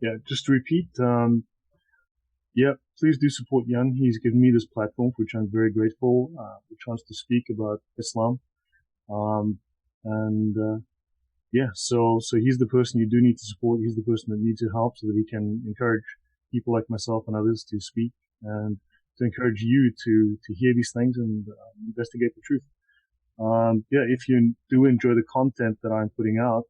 yeah, just to repeat, yeah, please do support Jan. He's given me this platform, for which I'm very grateful, the chance to speak about Islam. Yeah, so he's the person you do need to support. He's the person that needs your help so that he can encourage people like myself and others to speak and to encourage you to hear these things and investigate the truth. Yeah, if you do enjoy the content that I'm putting out,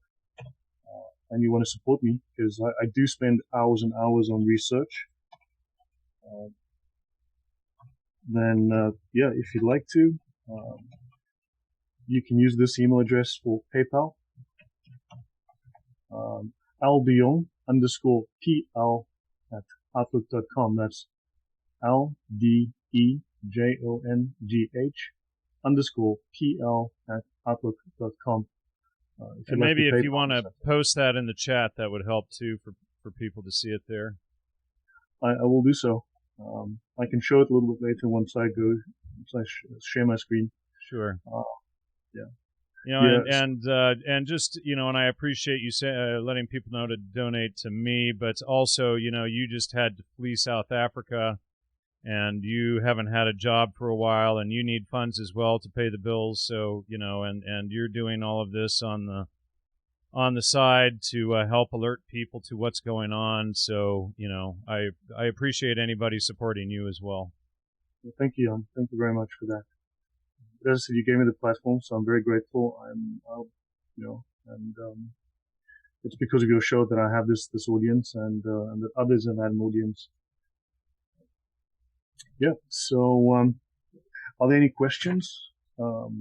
and you want to support me, because I do spend hours and hours on research, then yeah, if you'd like to, you can use this email address for PayPal, ldejongh _pl at outlook.com. That's LDEJONGH _PL at outlook.com. And maybe if you want to post that in the chat, that would help too for people to see it there. I will do so. I can show it a little bit later once I share my screen. Sure. Yeah. You know, yeah. And just, you know, and I appreciate you letting people know to donate to me, but also, you know, you just had to flee South Africa, and you haven't had a job for a while, and you need funds as well to pay the bills. So, you know, and you're doing all of this on the side to help alert people to what's going on. So, you know, I appreciate anybody supporting you as well. Thank you, Jan. Thank you very much for that. As I said, you gave me the platform, so I'm very grateful. You know, and it's because of your show that I have this audience, and that others have had an audience. Yeah. So, are there any questions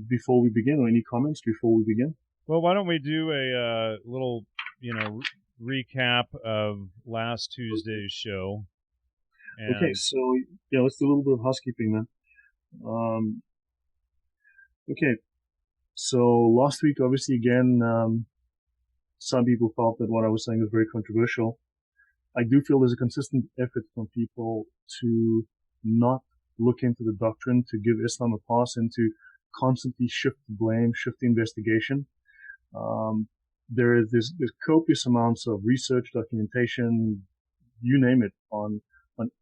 before we begin, or any comments before we begin? Well, why don't we do a little, you know, recap of last Tuesday's show? Okay, so yeah, let's do a little bit of housekeeping then. Okay, so last week, obviously, again, some people felt that what I was saying was very controversial. I do feel there's a consistent effort from people to not look into the doctrine, to give Islam a pass, and to constantly shift the blame, shift the investigation. There's copious amounts of research, documentation, you name it, on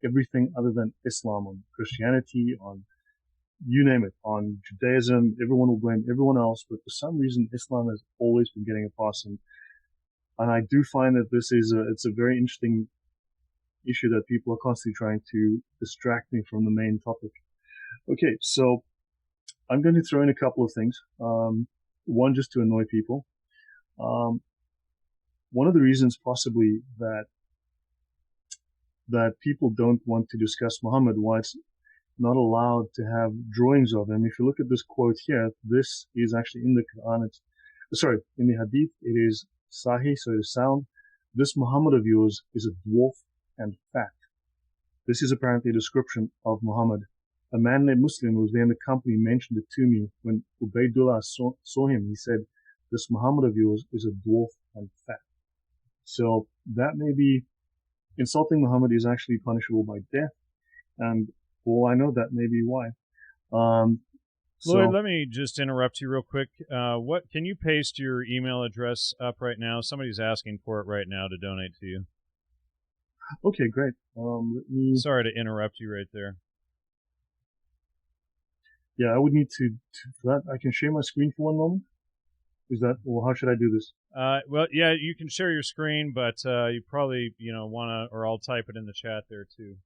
everything other than Islam, on Christianity, on you name it, on Judaism. Everyone will blame everyone else, but for some reason, Islam has always been getting a pass. And I do find that it's a very interesting issue that people are constantly trying to distract me from the main topic. Okay, so I'm going to throw in a couple of things. One, just to annoy people. One of the reasons possibly that people don't want to discuss Muhammad, why it's not allowed to have drawings of him. If you look at this quote here, this is actually in the Quran. In the Hadith, it is Sahih, so it is sound. This Muhammad of yours is a dwarf and fat. This is apparently a description of Muhammad. A man named Muslim who was there in the company mentioned it to me. When Ubaydullah saw him, he said, this Muhammad of yours is a dwarf and fat. So that may be insulting Muhammad is actually punishable by death. And well, I know that may be why. Lloyd, let me just interrupt you real quick. What can you paste your email address up right now? Somebody's asking for it right now to donate to you. Okay, great. Sorry to interrupt you right there. Yeah, I would need to for that. I can share my screen for one moment. Is that, or how should I do this? Well, yeah, you can share your screen, but you probably, you know, want to, or I'll type it in the chat there too.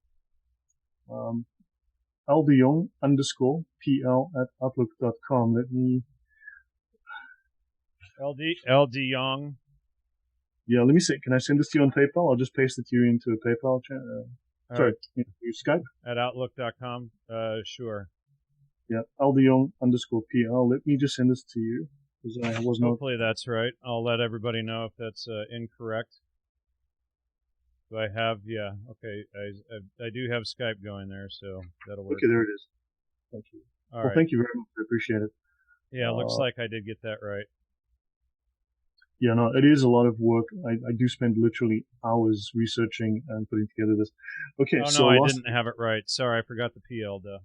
ldejongh _pl at outlook.com. Let me. LD Young. Yeah, let me see. Can I send this to you on PayPal? I'll just paste it to you into a PayPal chat. Sorry, into Skype. At outlook.com. Sure. Yeah, ldejongh _pl. Let me just send this to you. I was not. Hopefully that's right. I'll let everybody know if that's incorrect. Do I have? Yeah. Okay. I do have Skype going there, so that'll work. Okay, there it is. Thank you. All right. Thank you very much. I appreciate it. Yeah, it looks like I did get that right. Yeah, no, it is a lot of work. I do spend literally hours researching and putting together this. Okay, oh, so no, I didn't have it right. Sorry, I forgot the PL, duh.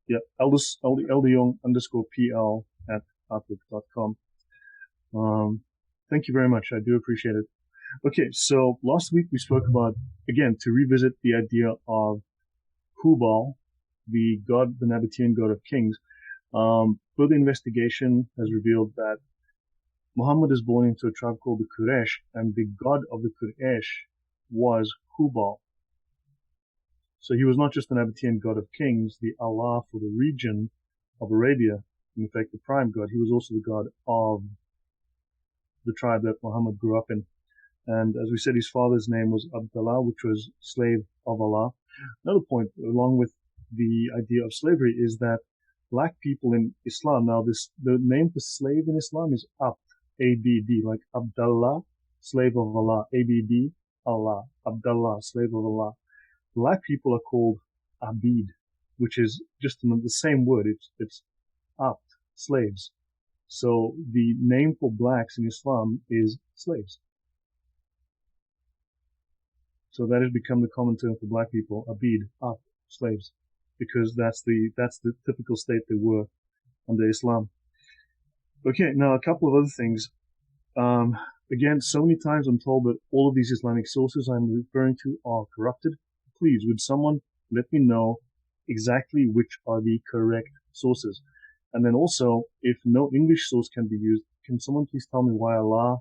Yeah, ldejongh _pl at outlook.com. Thank you very much. I do appreciate it. Okay, so last week we spoke about, again, to revisit the idea of Hubal, the god, the Nabatean god of kings. Further investigation has revealed that Muhammad is born into a tribe called the Quraysh, and the god of the Quraysh was Hubal. So he was not just the Nabatean god of kings, the Allah for the region of Arabia, in fact the prime god, he was also the god of the tribe that Muhammad grew up in. And as we said, his father's name was Abdullah, which was slave of Allah. Another point, along with the idea of slavery, is that black people in Islam, now the name for slave in Islam is Abd, A-B-D, like Abdullah, slave of Allah, A-B-D, Allah, Abdullah, slave of Allah. Black people are called Abid, which is just the same word. It's Abd, slaves. So the name for blacks in Islam is slaves. So that has become the common term for black people, Abid, Abd, slaves, because that's the typical state they were under Islam. Okay, now a couple of other things. Again, so many times I'm told that all of these Islamic sources I'm referring to are corrupted. Please, would someone let me know exactly which are the correct sources? And then also, if no English source can be used, can someone please tell me why Allah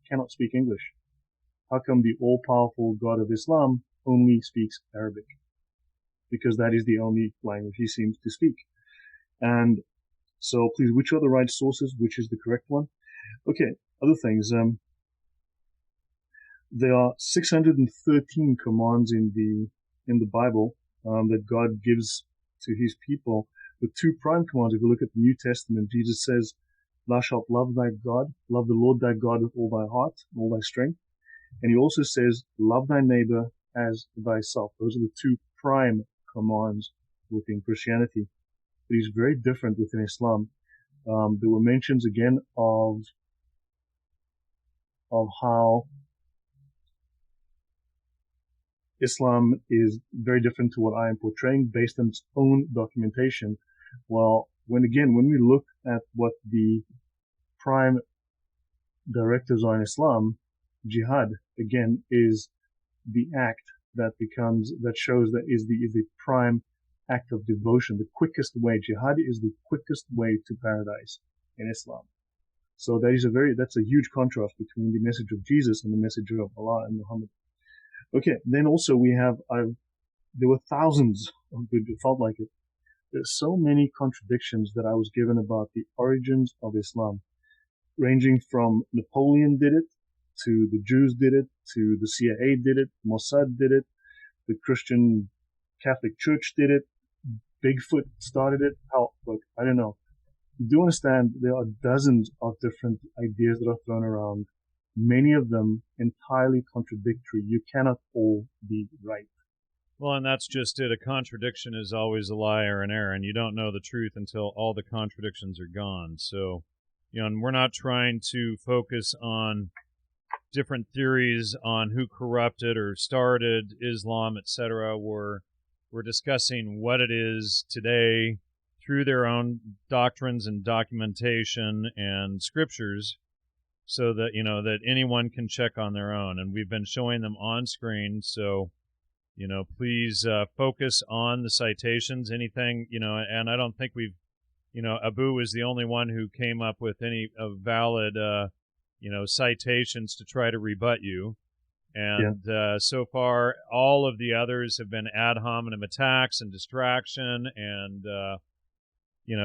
cannot speak English? How come the all-powerful God of Islam only speaks Arabic? Because that is the only language he seems to speak. And so please, which are the right sources? Which is the correct one? Okay, other things. There are 613 commands in the Bible that God gives to his people. The two prime commands, if you look at the New Testament, Jesus says, "Thou shalt love thy God, love the Lord thy God with all thy heart, all thy strength." And he also says, "Love thy neighbor as thyself." Those are the two prime commands within Christianity. It is very different within Islam. There were mentions again of how Islam is very different to what I am portraying based on its own documentation. Well, when we look at what the prime directives are in Islam, jihad, again, is the act that shows that is the prime act of devotion, the quickest way. Jihad is the quickest way to paradise in Islam. So that's a huge contrast between the message of Jesus and the message of Allah and Muhammad. Okay, then also there were thousands it felt like it. There's so many contradictions that I was given about the origins of Islam, ranging from Napoleon did it, to the Jews did it, to the CIA did it, Mossad did it, the Christian Catholic Church did it, Bigfoot started it. Look, I don't know. You do understand there are dozens of different ideas that are thrown around, many of them entirely contradictory. You cannot all be right. Well, and that's just it. A contradiction is always a lie or an error, and you don't know the truth until all the contradictions are gone. So, and we're not trying to focus on different theories on who corrupted or started Islam, etc. We're discussing what it is today through their own doctrines and documentation and scriptures, so that that anyone can check on their own. And we've been showing them on screen, so please focus on the citations, anything, and I don't think we've, Abu is the only one who came up with any valid, citations to try to rebut you. And so far, all of the others have been ad hominem attacks and distraction and,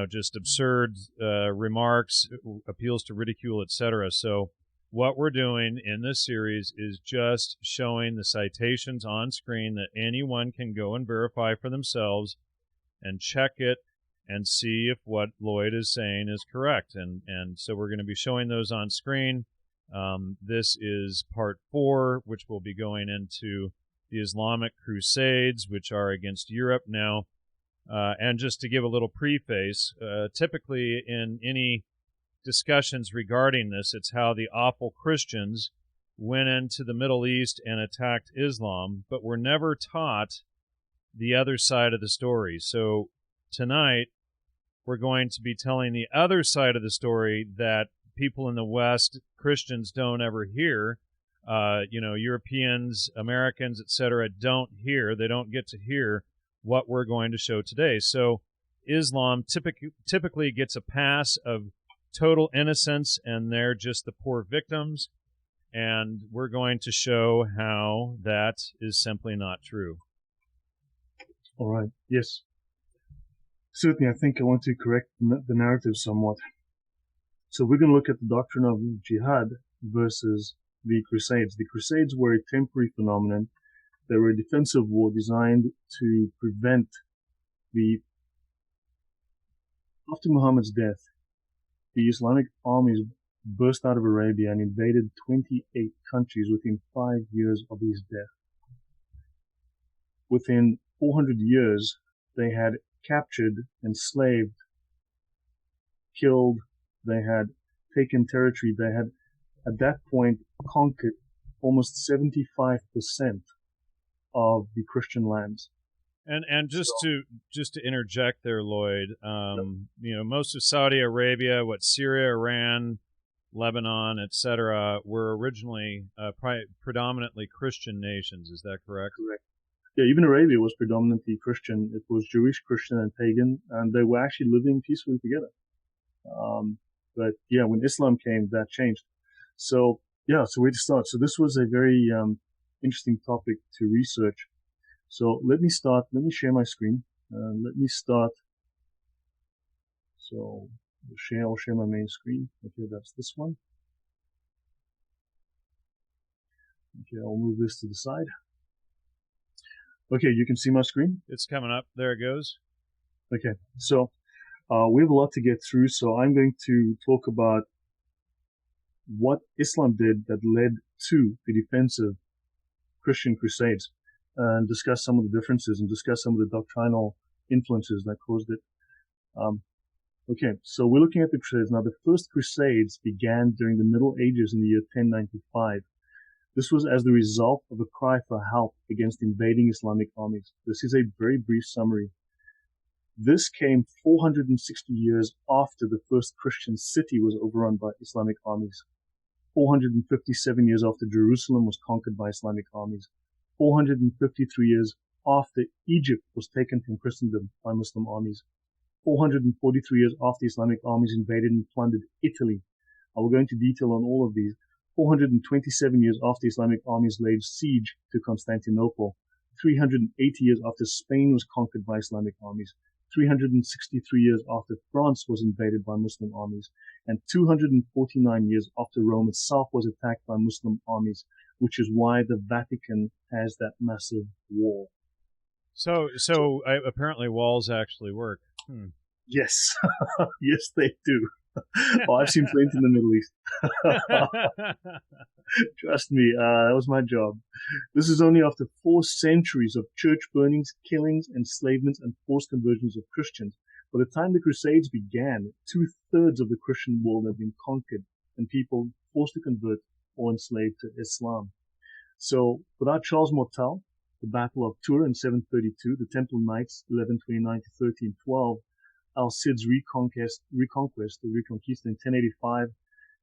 just absurd remarks, appeals to ridicule, etc. So what we're doing in this series is just showing the citations on screen that anyone can go and verify for themselves and check it and see if what Lloyd is saying is correct. And so we're going to be showing those on screen. This is part 4, which will be going into the Islamic Crusades, which are against Europe now. And just to give a little preface, typically in any discussions regarding this, it's how the awful Christians went into the Middle East and attacked Islam, but were never taught the other side of the story. So tonight, we're going to be telling the other side of the story that people in the West, Christians, don't ever hear, Europeans, Americans, etc., don't hear. They don't get to hear what we're going to show today. So Islam typically gets a pass of total innocence, and they're just the poor victims. And we're going to show how that is simply not true. All right. Yes. Certainly, I think I want to correct the narrative somewhat. So we're going to look at the doctrine of jihad versus the Crusades. The Crusades were a temporary phenomenon. They were a defensive war designed to prevent after Muhammad's death, the Islamic armies burst out of Arabia and invaded 28 countries within 5 years of his death. Within 400 years, they had captured, enslaved, killed, they had taken territory, they had at that point conquered almost 75% of the Christian lands. And just to interject there, Lloyd, most of Saudi Arabia, Syria, Iran, Lebanon, etc., were originally predominantly Christian nations. Is that correct? Correct. Yeah, even Arabia was predominantly Christian. It was Jewish, Christian, and pagan, and they were actually living peacefully together. But yeah, when Islam came, that changed. So yeah, so where to start? So this was a very interesting topic to research. So let me share my screen. Let me start. So I'll share my main screen. Okay, that's this one. Okay, I'll move this to the side. Okay, you can see my screen? It's coming up. There it goes. Okay, so we have a lot to get through, so I'm going to talk about what Islam did that led to the defensive Christian Crusades, and discuss some of the differences and discuss some of the doctrinal influences that caused it. Okay, so we're looking at the Crusades. Now, the first Crusades began during the Middle Ages in the year 1095. This was as the result of a cry for help against invading Islamic armies. This is a very brief summary. This came 460 years after the first Christian city was overrun by Islamic armies. 457 years after Jerusalem was conquered by Islamic armies. 453 years after Egypt was taken from Christendom by Muslim armies. 443 years after Islamic armies invaded and plundered Italy. I will go into detail on all of these. 427 years after Islamic armies laid siege to Constantinople. 380 years after Spain was conquered by Islamic armies. 363 years after France was invaded by Muslim armies. And 249 years after Rome itself was attacked by Muslim armies, which is why the Vatican has that massive wall. So apparently walls actually work. Yes. Yes, they do. Oh, I've seen plenty in the Middle East. Trust me, that was my job. This is only after 4 centuries of church burnings, killings, enslavements, and forced conversions of Christians. By the time the Crusades began, 2/3 of the Christian world had been conquered and people forced to convert or enslaved to Islam. So, without Charles Martel, the Battle of Tours in 732, the Temple Knights 1129 to 1312, Al Cid's reconquest in 1085,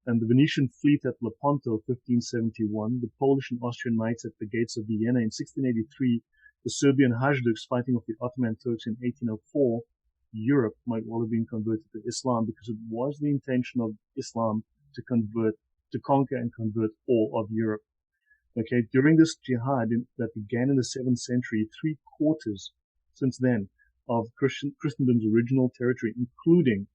and the Venetian fleet at Lepanto 1571, the Polish and Austrian knights at the gates of Vienna in 1683, the Serbian Hajduks fighting off the Ottoman Turks in 1804, Europe might well have been converted to Islam because it was the intention of Islam to conquer and convert all of Europe. Okay, during this jihad that began in the 7th century, 3/4 since then of Christendom's original territory, including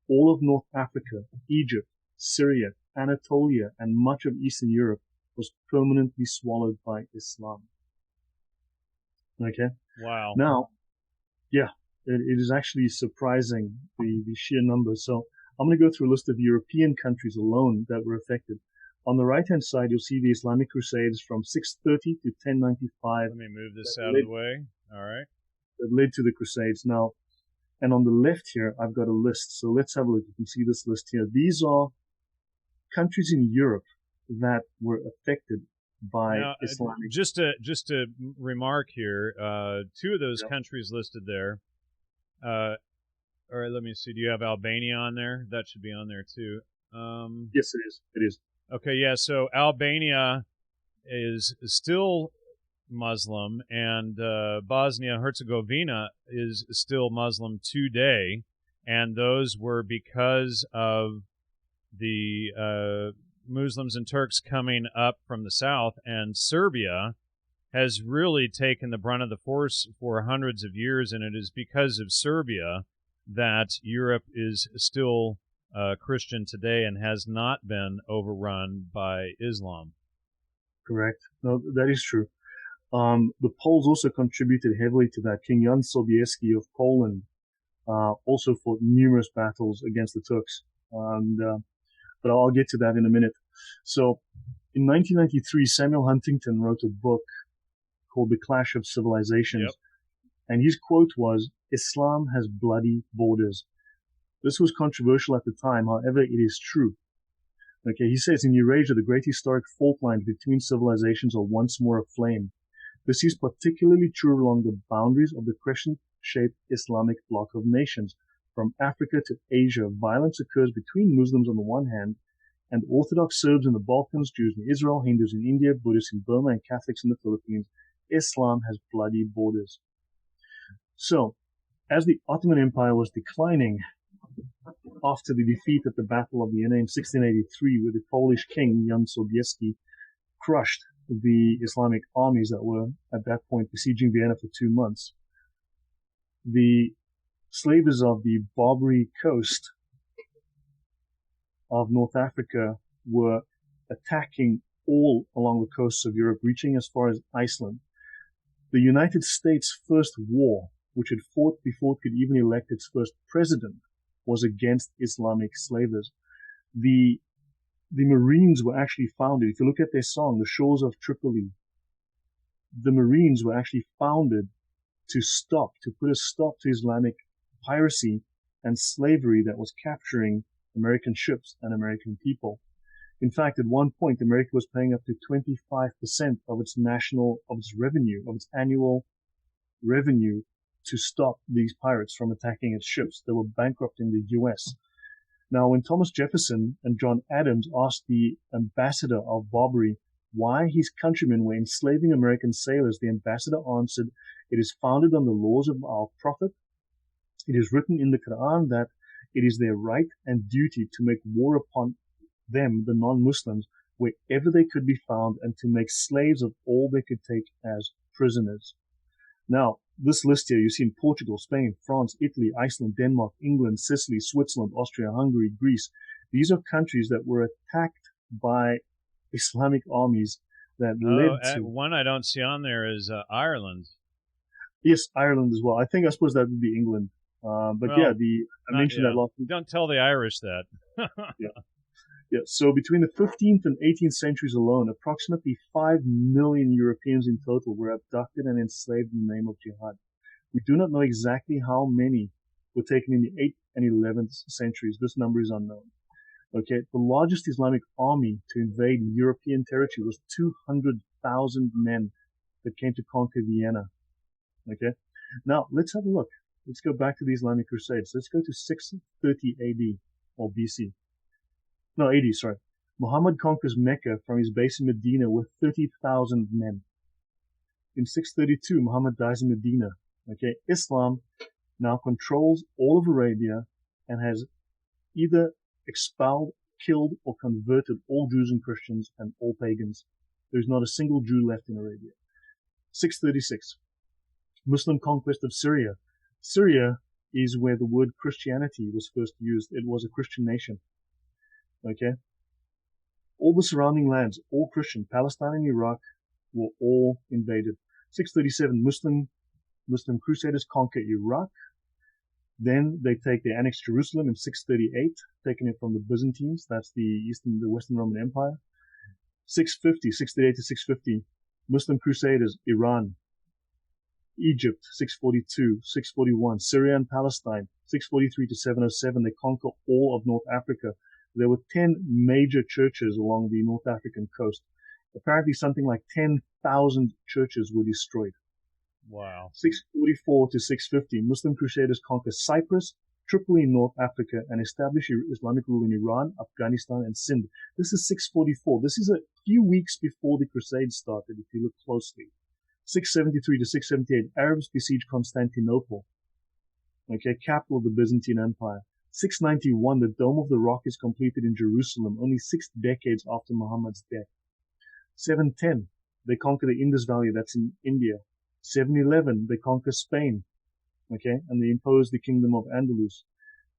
all of North Africa, Egypt, Syria, Anatolia, and much of Eastern Europe, was permanently swallowed by Islam. Okay? Wow. Now, yeah, it is actually surprising, the sheer number. So I'm going to go through a list of European countries alone that were affected. On the right-hand side, you'll see the Islamic Crusades from 630 to 1095. Let me move this out of the way. All right. That led to the Crusades. Now, and on the left here, I've got a list. So let's have a look. You can see this list here. These are countries in Europe that were affected by now, Islamic. Just to remark here, 2 of those countries listed there. All right, let me see. Do you have Albania on there? That should be on there too. Yes, it is. It is. Okay, yeah. So Albania is still Muslim, and Bosnia-Herzegovina is still Muslim today, and those were because of the Muslims and Turks coming up from the south, and Serbia has really taken the brunt of the force for hundreds of years, and it is because of Serbia that Europe is still Christian today and has not been overrun by Islam. Correct. No, that is true. The Poles also contributed heavily to that. King Jan Sobieski of Poland also fought numerous battles against the Turks. But I'll get to that in a minute. So, in 1993, Samuel Huntington wrote a book called The Clash of Civilizations. Yep. And his quote was, "Islam has bloody borders." This was controversial at the time, however, it is true. Okay, he says, in Eurasia, the great historic fault lines between civilizations are once more aflame. This is particularly true along the boundaries of the crescent-shaped Islamic bloc of nations. From Africa to Asia, violence occurs between Muslims on the one hand and Orthodox Serbs in the Balkans, Jews in Israel, Hindus in India, Buddhists in Burma, and Catholics in the Philippines. Islam has bloody borders. So, as the Ottoman Empire was declining after the defeat at the Battle of Vienna in 1683, where the Polish king, Jan Sobieski, crushed the Islamic armies that were at that point besieging Vienna for 2 months, the slavers of the Barbary coast of North Africa were attacking all along the coasts of Europe, reaching as far as Iceland. The United States' first war, which had fought before it could even elect its first president, was against Islamic slavers. The Marines were actually founded. If you look at their song, The Shores of Tripoli, the Marines were actually founded to put a stop to Islamic piracy and slavery that was capturing American ships and American people. In fact, at one point, America was paying up to 25% of its annual revenue to stop these pirates from attacking its ships. They were bankrupting the U.S. Now, when Thomas Jefferson and John Adams asked the ambassador of Barbary why his countrymen were enslaving American sailors, the ambassador answered, "It is founded on the laws of our prophet. It is written in the Quran that it is their right and duty to make war upon them, the non-Muslims, wherever they could be found, and to make slaves of all they could take as prisoners." Now, this list here, you see in Portugal, Spain, France, Italy, Iceland, Denmark, England, Sicily, Switzerland, Austria, Hungary, Greece. These are countries that were attacked by Islamic armies that led to... One I don't see on there is Ireland. Yes, Ireland as well. I suppose that would be England. But well, yeah, I mentioned that last week. Don't tell the Irish that. Yeah. So between the 15th and 18th centuries alone, approximately 5 million Europeans in total were abducted and enslaved in the name of jihad. We do not know exactly how many were taken in the 8th and 11th centuries. This number is unknown. Okay. The largest Islamic army to invade European territory was 200,000 men that came to conquer Vienna. Okay. Now, let's have a look. Let's go back to the Islamic Crusades. Let's go to 630 AD or BC. No, AD, sorry. Muhammad conquers Mecca from his base in Medina with 30,000 men. In 632, Muhammad dies in Medina. Okay, Islam now controls all of Arabia and has either expelled, killed, or converted all Jews and Christians and all pagans. There is not a single Jew left in Arabia. 636, Muslim conquest of Syria. Syria is where the word Christianity was first used. It was a Christian nation. Okay. All the surrounding lands, all Christian, Palestine and Iraq, were all invaded. 637, Muslim Crusaders conquer Iraq. Then they annex Jerusalem in 638, taking it from the Byzantines. That's the Western Roman Empire. 638 to 650, Muslim Crusaders, Iran, Egypt, 642, 641, Syria and Palestine, 643 to 707, they conquer all of North Africa. There were 10 major churches along the North African coast. Apparently something like 10,000 churches were destroyed. Wow. 644 to 650, Muslim Crusaders conquer Cyprus, Tripoli in North Africa, and establish Islamic rule in Iran, Afghanistan, and Sindh. This is 644. This is a few weeks before the Crusades started, if you look closely. 673 to 678, Arabs besiege Constantinople, okay, capital of the Byzantine Empire. 691, the Dome of the Rock is completed in Jerusalem, only 6 decades after Muhammad's death. 710, they conquer the Indus Valley, that's in India. 711, they conquer Spain, okay, and they impose the Kingdom of Andalus.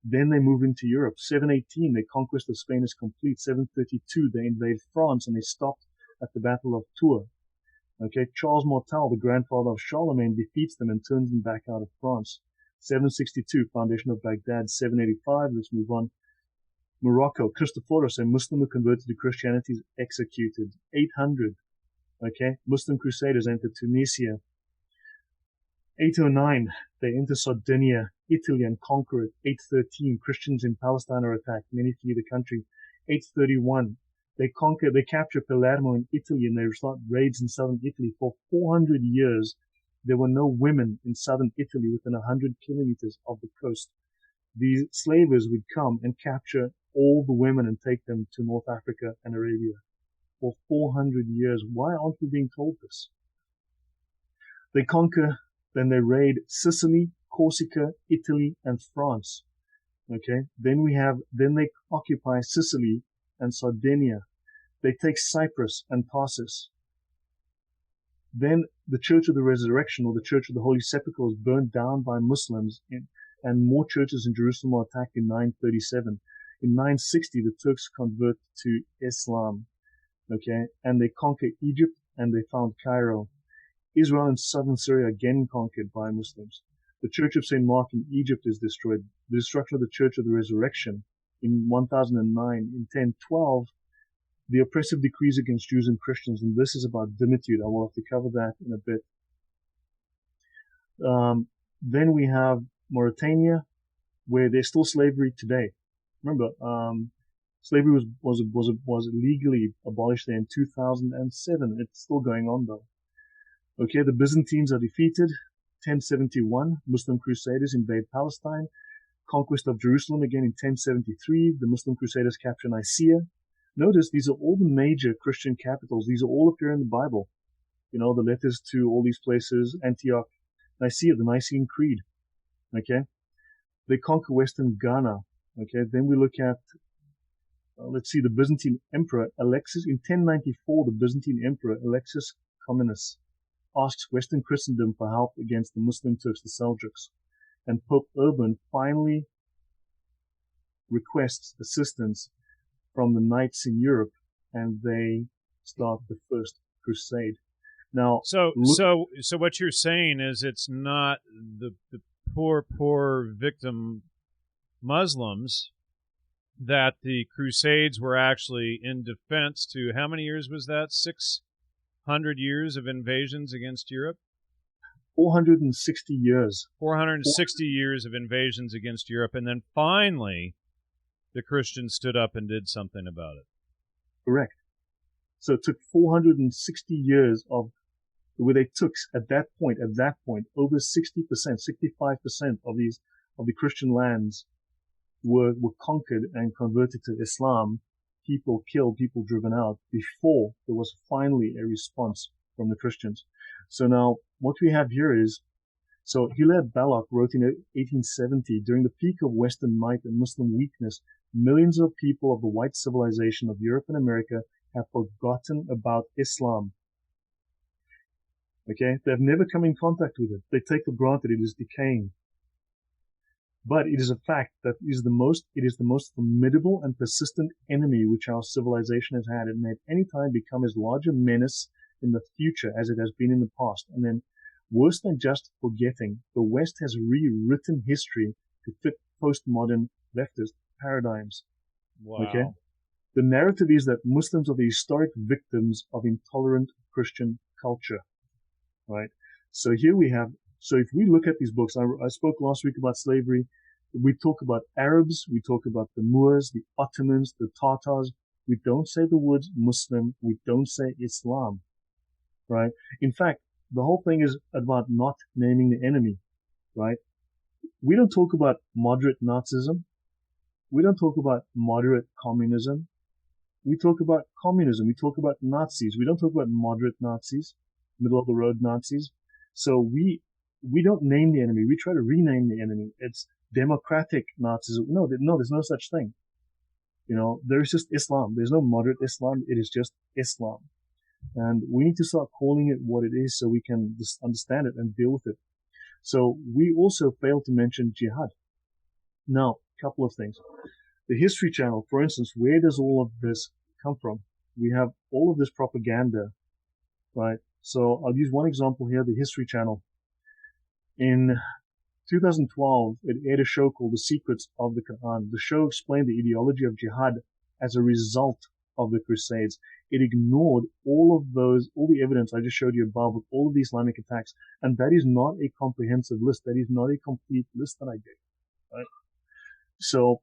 Then they move into Europe. 718, their conquest of Spain is complete. 732, they invade France and they stopped at the Battle of Tours. Okay, Charles Martel, the grandfather of Charlemagne, defeats them and turns them back out of France. 762, foundation of Baghdad. 785, let's move on. Morocco, Christophoros, a Muslim who converted to Christianity, is executed. 800, okay, Muslim crusaders enter Tunisia. 809, they enter Sardinia, Italy, and conquer it. 813, Christians in Palestine are attacked. Many flee the country. 831, they capture Palermo in Italy, and they start raids in southern Italy. For 400 years, there were no women in southern Italy within 100 kilometers of the coast. These slavers would come and capture all the women and take them to North Africa and Arabia. For 400 years. Why aren't we being told this? They conquer, then they raid Sicily, Corsica, Italy, and France. Okay, then they occupy Sicily and Sardinia. They take Cyprus and Tarsus. Then the Church of the Resurrection, or the Church of the Holy Sepulchre, is burned down by Muslims, and more churches in Jerusalem are attacked in 937. In 960, the Turks convert to Islam, okay, and they conquer Egypt, and they found Cairo. Israel and southern Syria again conquered by Muslims. The Church of St. Mark in Egypt is destroyed. The destruction of the Church of the Resurrection in 1009. In 1012, the oppressive decrees against Jews and Christians, and this is about dimitude. I will have to cover that in a bit. Then we have Mauritania, where there's still slavery today. Remember, slavery was legally abolished there in 2007. It's still going on though. Okay, the Byzantines are defeated. 1071, Muslim Crusaders invade Palestine. Conquest of Jerusalem again in 1073. The Muslim Crusaders capture Nicaea. Notice these are all the major Christian capitals. These are all appear in the Bible. You know, the letters to all these places, Antioch, Nicaea, the Nicene Creed. Okay, they conquer Western Ghana. Okay, then we look at, let's see, the Byzantine Emperor Alexis. In 1094, the Byzantine Emperor Alexis Comnenus asks Western Christendom for help against the Muslim Turks, the Seljuks. And Pope Urban finally requests assistance from the knights in Europe, and they start the First Crusade. Now, so what you're saying is it's not the poor victim Muslims, that the Crusades were actually in defense to, how many years was that? 600 years of invasions against Europe? 460 years. 460 years of invasions against Europe, and then finally the Christians stood up and did something about it. Correct. So it took 460 years of where they took at that point, over 60%, 65% of the Christian lands were conquered and converted to Islam. People killed, people driven out before there was finally a response from the Christians. So now what we have here is, so Hilaire Belloc wrote in 1870, during the peak of Western might and Muslim weakness, millions of people of the white civilization of Europe and America have forgotten about Islam. Okay? They've never come in contact with it. They take for granted it is decaying. But it is a fact that it is the most formidable and persistent enemy which our civilization has had. It may at any time become as large a menace in the future as it has been in the past. And then, worse than just forgetting, the West has rewritten history to fit postmodern leftist paradigms. Wow. Okay? The narrative is that Muslims are the historic victims of intolerant Christian culture. Right? So here we have, so if we look at these books, I spoke last week about slavery. We talk about Arabs, we talk about the Moors, the Ottomans, the Tatars. We don't say the word Muslim, we don't say Islam. Right? In fact, the whole thing is about not naming the enemy. Right? We don't talk about moderate Nazism. We don't talk about moderate communism. We talk about communism. We talk about Nazis. We don't talk about moderate Nazis, middle of the road Nazis. So we don't name the enemy. We try to rename the enemy. It's democratic Nazism. No, there's no such thing. There's just Islam. There's no moderate Islam. It is just Islam. And we need to start calling it what it is so we can just understand it and deal with it. So we also failed to mention jihad. Now, a couple of things. The History Channel, for instance, where does all of this come from? We have all of this propaganda, right? So I'll use one example here, the History Channel. In 2012, it aired a show called The Secrets of the Quran. The show explained the ideology of jihad as a result of the Crusades. It ignored all the evidence I just showed you above with all of the Islamic attacks. And that is not a comprehensive list. That is not a complete list that I gave, right? So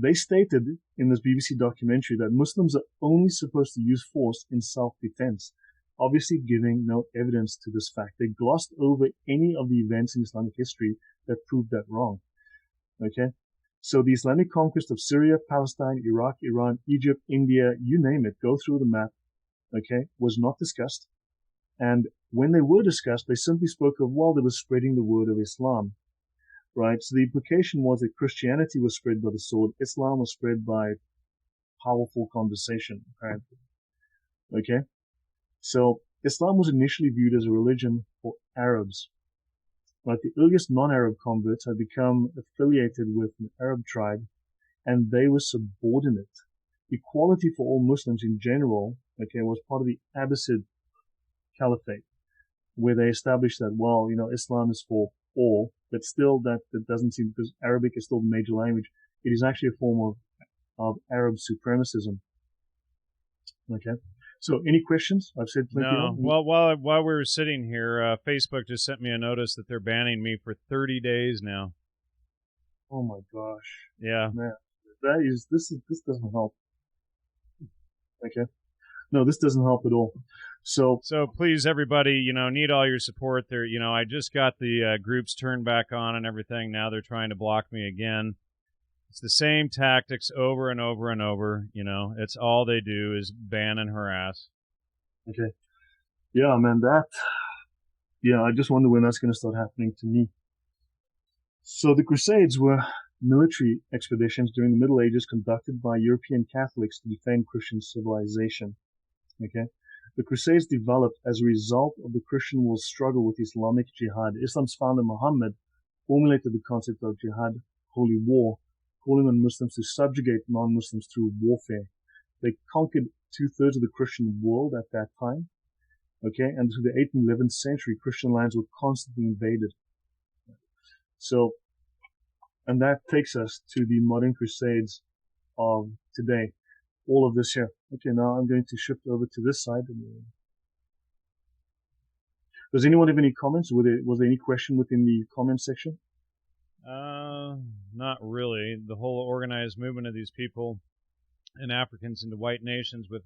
they stated in this BBC documentary that Muslims are only supposed to use force in self-defense, obviously giving no evidence to this fact. They glossed over any of the events in Islamic history that proved that wrong. Okay? So the Islamic conquest of Syria, Palestine, Iraq, Iran, Egypt, India, you name it, go through the map, okay, was not discussed. And when they were discussed, they simply spoke of, well, they were spreading the word of Islam, right? So the implication was that Christianity was spread by the sword, Islam was spread by powerful conversation, apparently. Okay? So Islam was initially viewed as a religion for Arabs. Like the earliest non-Arab converts had become affiliated with an Arab tribe, and they were subordinate. Equality for all Muslims in general, okay, was part of the Abbasid Caliphate, where they established that, well, Islam is for all, but still that doesn't seem, because Arabic is still the major language. It is actually a form of Arab supremacism. Okay. So, any questions? I've said plenty. No. Well, while we were sitting here, Facebook just sent me a notice that they're banning me for 30 days now. Oh my gosh. Yeah. Man, this doesn't help. Okay. No, this doesn't help at all. So please, everybody, need all your support there. I just got the groups turned back on and everything. Now they're trying to block me again. It's the same tactics over and over and over. It's all they do is ban and harass. Okay. Yeah, man, I just wonder when that's going to start happening to me. So the Crusades were military expeditions during the Middle Ages conducted by European Catholics to defend Christian civilization. Okay. The Crusades developed as a result of the Christian world's struggle with Islamic jihad. Islam's founder Muhammad formulated the concept of jihad, holy war, calling on Muslims to subjugate non-Muslims through warfare. They conquered 2/3 of the Christian world at that time. Okay, and through the 8th and 11th century, Christian lands were constantly invaded. So, and that takes us to the modern Crusades of today. All of this here. Okay, now I'm going to shift over to this side. Does anyone have any comments? Was there any question within the comment section? Not really. The whole organized movement of these people and Africans into white nations with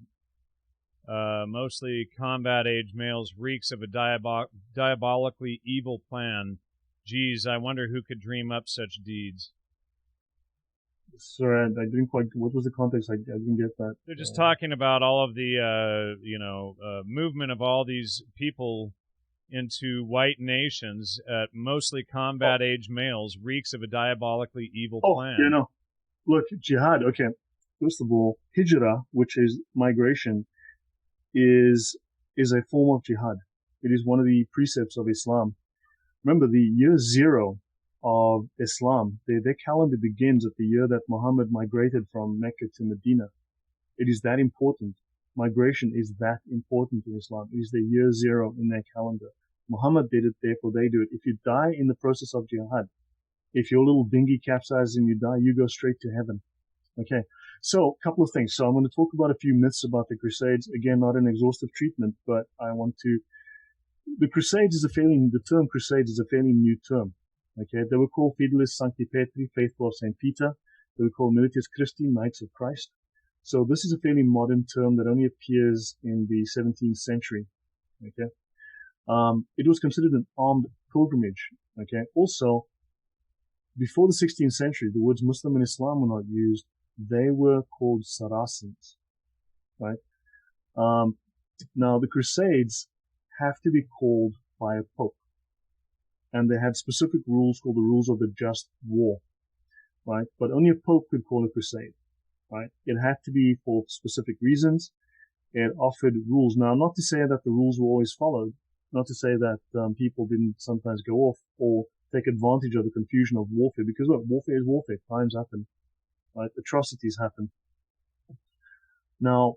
mostly combat-age males reeks of a diabolically evil plan. Geez, I wonder who could dream up such deeds. Sorry, I didn't quite. What was the context? I didn't get that. They're just talking about all of the, movement of all these people into white nations, mostly combat-age males, reeks of a diabolically evil plan. Oh, look, jihad. Okay, first of all, hijrah, which is migration, is a form of jihad. It is one of the precepts of Islam. Remember, the year 0 of Islam, their calendar begins at the year that Muhammad migrated from Mecca to Medina. It is that important. Migration is that important in Islam. It is the year 0 in their calendar. Muhammad did it, therefore they do it. If you die in the process of jihad, if your little dinghy capsizes and you die, you go straight to heaven. Okay. So, a couple of things. So I'm going to talk about a few myths about the Crusades. Again, not an exhaustive treatment, but the Crusades the term Crusades is a fairly new term. Okay. They were called Fidelis Sancti Petri, faithful of St. Peter. They were called Militias Christi, Knights of Christ. So this is a fairly modern term that only appears in the 17th century. Okay. It was considered an armed pilgrimage. Okay. Also, before the 16th century, the words Muslim and Islam were not used. They were called Saracens. right? Now the Crusades have to be called by a pope, and they had specific rules called the rules of the just war, right? But only a pope could call a crusade, right? It had to be for specific reasons. It offered rules. Now, not to say that the rules were always followed, not to say that people didn't sometimes go off or take advantage of the confusion of warfare, because look, warfare is warfare. Times happen, right? Atrocities happen. Now,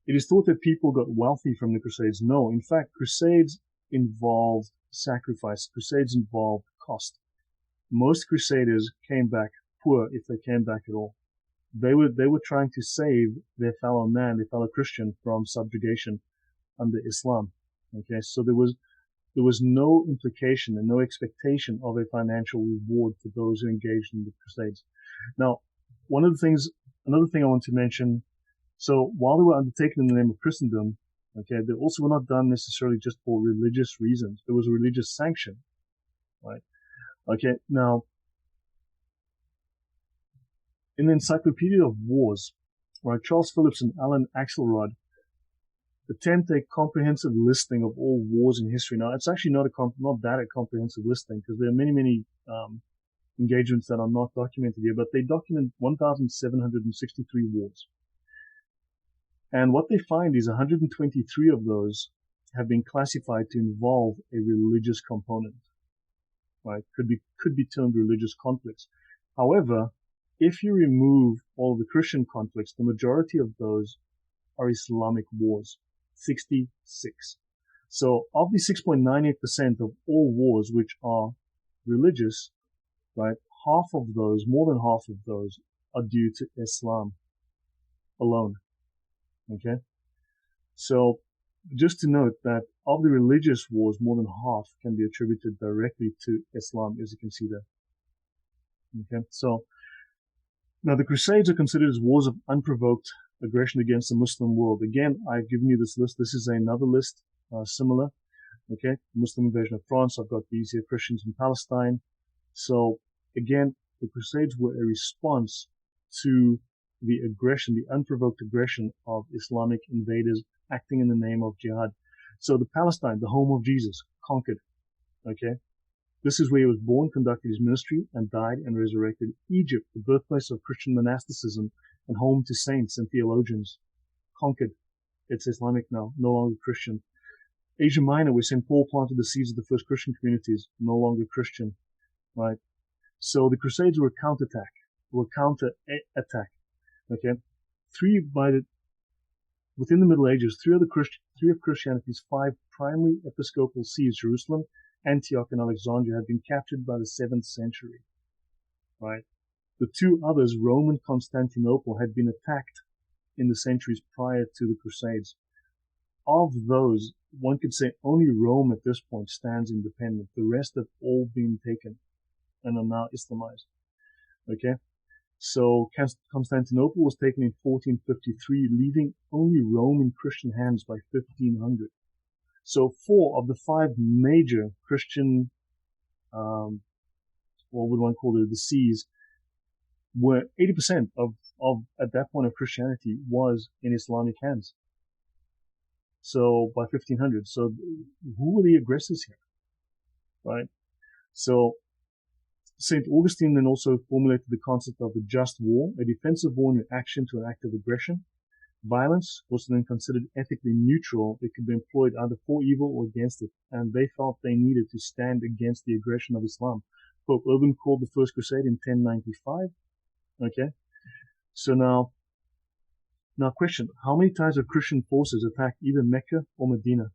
it is thought that people got wealthy from the Crusades. No, in fact, Crusades involved sacrifice. Crusades involved cost. Most Crusaders came back poor, if they came back at all. They were trying to save their fellow man, their fellow Christian, from subjugation under Islam. Okay, so there was no implication and no expectation of a financial reward for those who engaged in the Crusades. Now, another thing I want to mention. So while they were undertaken in the name of Christendom, okay, they also were not done necessarily just for religious reasons. There was a religious sanction, right? Okay, now, in the Encyclopedia of Wars, right, Charles Phillips and Alan Axelrod attempt a comprehensive listing of all wars in history. Now, it's actually not a comprehensive listing, because there are many engagements that are not documented here, but they document 1,763 wars. And what they find is 123 of those have been classified to involve a religious component, right? Could be termed religious conflicts. However, if you remove all of the Christian conflicts, the majority of those are Islamic wars, 66. So of the 6.98% of all wars which are religious, right, more than half of those are due to Islam alone. Okay, so just to note that of the religious wars, more than half can be attributed directly to Islam, as you can see there. Okay, so now the Crusades are considered as wars of unprovoked aggression against the Muslim world. Again, I've given you this list. This is another list, similar. Okay, Muslim invasion of France. I've got these here, Christians in Palestine. So again, the Crusades were a response to the aggression, the unprovoked aggression of Islamic invaders acting in the name of jihad. So the Palestine, the home of Jesus, conquered. Okay, this is where he was born, conducted his ministry, and died and resurrected. Egypt, the birthplace of Christian monasticism and home to saints and theologians, conquered. It's Islamic now, no longer Christian. Asia Minor, where St. Paul planted the seeds of the first Christian communities, no longer Christian, right? So the Crusades were a counter-attack. Okay, within the Middle Ages, three of Christianity's 5 primary episcopal sees, Jerusalem, Antioch, and Alexandria, had been captured by the 7th century. Right, the 2 others, Rome and Constantinople, had been attacked in the centuries prior to the Crusades. Of those, one could say only Rome at this point stands independent. The rest have all been taken and are now Islamized. Okay. So Constantinople was taken in 1453, leaving only Rome in Christian hands by 1500. So 4 of the 5 major Christian, what would one call it, the sees, were 80% of at that point of Christianity was in Islamic hands. So by 1500, so who were the aggressors here, right? So St. Augustine then also formulated the concept of the just war, a defensive war in reaction to an act of aggression. Violence was then considered ethically neutral. It could be employed either for evil or against it, and they felt they needed to stand against the aggression of Islam. Pope Urban called the First Crusade in 1095. Okay, so now question, how many times have Christian forces attacked either Mecca or Medina?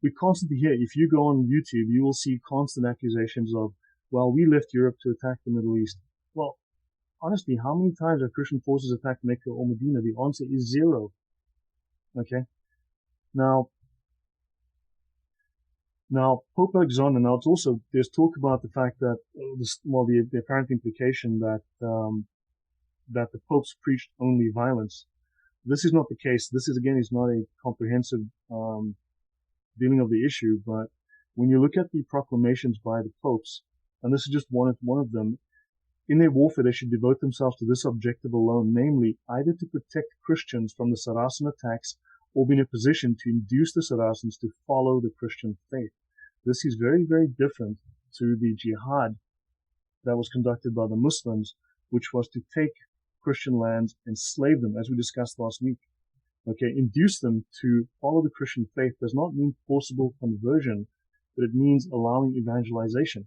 We constantly hear, if you go on YouTube, you will see constant accusations of, well, we left Europe to attack the Middle East. Well, honestly, how many times have Christian forces attacked Mecca or Medina? The answer is 0. Okay. Now Pope Alexander, now it's also, there's talk about the fact that, the apparent implication that the popes preached only violence. This is not the case. This is not a comprehensive, dealing of the issue, but when you look at the proclamations by the popes, and this is just one of them, In their warfare, they should devote themselves to this objective alone, namely, either to protect Christians from the Saracen attacks or be in a position to induce the Saracens to follow the Christian faith. This is very, very different to the jihad that was conducted by the Muslims, which was to take Christian lands, enslave them, as we discussed last week. Okay, induce them to follow the Christian faith does not mean forcible conversion, but it means allowing evangelization.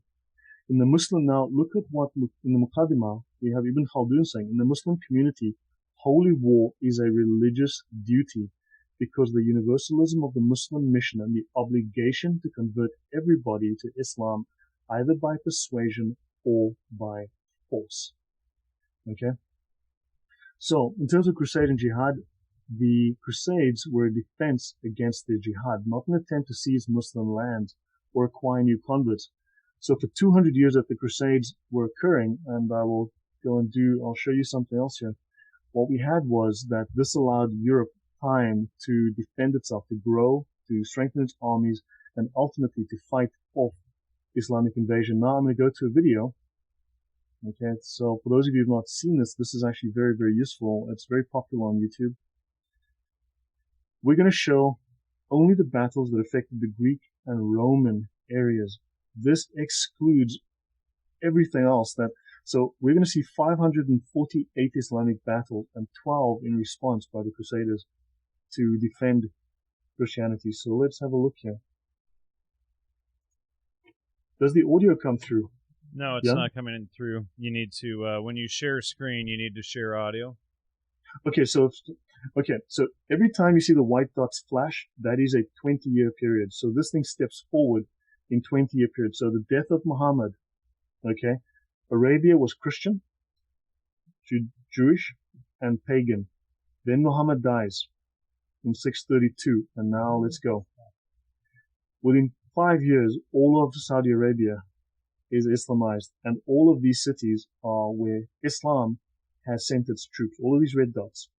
In the Muslim, now look at what in the Muqaddimah we have Ibn Khaldun saying, in the Muslim community, holy war is a religious duty because the universalism of the Muslim mission and the obligation to convert everybody to Islam either by persuasion or by force. Okay? So, in terms of crusade and jihad, the Crusades were a defense against the jihad, not an attempt to seize Muslim lands or acquire new converts. So for 200 years that the Crusades were occurring, and I'll show you something else here. What we had was that this allowed Europe time to defend itself, to grow, to strengthen its armies, and ultimately to fight off Islamic invasion. Now I'm going to go to a video. Okay, so for those of you who have not seen this, this is actually very, very useful. It's very popular on YouTube. We're going to show only the battles that affected the Greek and Roman areas. This excludes everything else. So we're going to see 548 Islamic battles and 12 in response by the Crusaders to defend Christianity. So let's have a look here. Does the audio come through? No, it's not coming in through. You need to, when you share screen, you need to share audio. Okay, so every time you see the white dots flash, that is a 20-year period. So this thing steps forward in 20-year period. So the death of Muhammad, okay, Arabia was Christian, Jewish, and pagan. Then Muhammad dies in 632, and now let's go. Within 5 years, all of Saudi Arabia is Islamized, and all of these cities are where Islam has sent its troops, all of these red dots.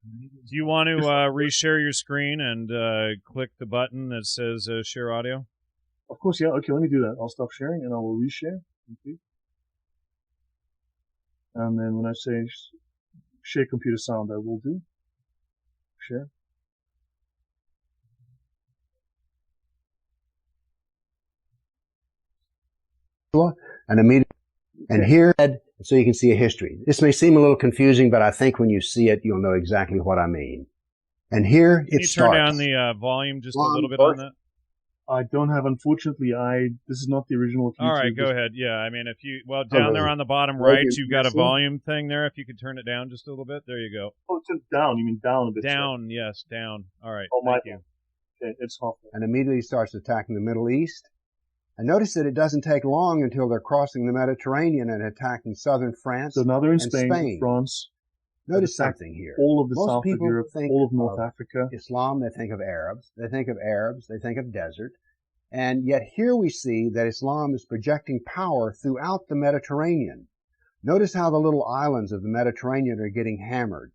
Do you want to reshare your screen and click the button that says share audio? Of course, yeah. Okay, let me do that. I'll stop sharing and I will reshare. Okay. And then when I say share computer sound, I will do share. And immediately, and here, so you can see a history. This may seem a little confusing, but I think when you see it, you'll know exactly what I mean. And here Can it you starts. turn down the volume just a little bit on that? I don't have, unfortunately, this is not the original. All right, go ahead. Yeah, I mean, if you, down there on the bottom right, you've got a volume thing there. If you could turn it down just a little bit. There you go. Oh, it's down. You mean down a bit? Down, yes, down. All right, thank you. Okay, it's off. And immediately starts attacking the Middle East. And notice that it doesn't take long until they're crossing the Mediterranean and attacking southern France. So now they're in Spain, France. Notice something here. All of the Most south of people Europe, think all of North Africa. Islam, they think of Arabs. They think of Arabs. They think of desert. And yet here we see that Islam is projecting power throughout the Mediterranean. Notice how the little islands of the Mediterranean are getting hammered.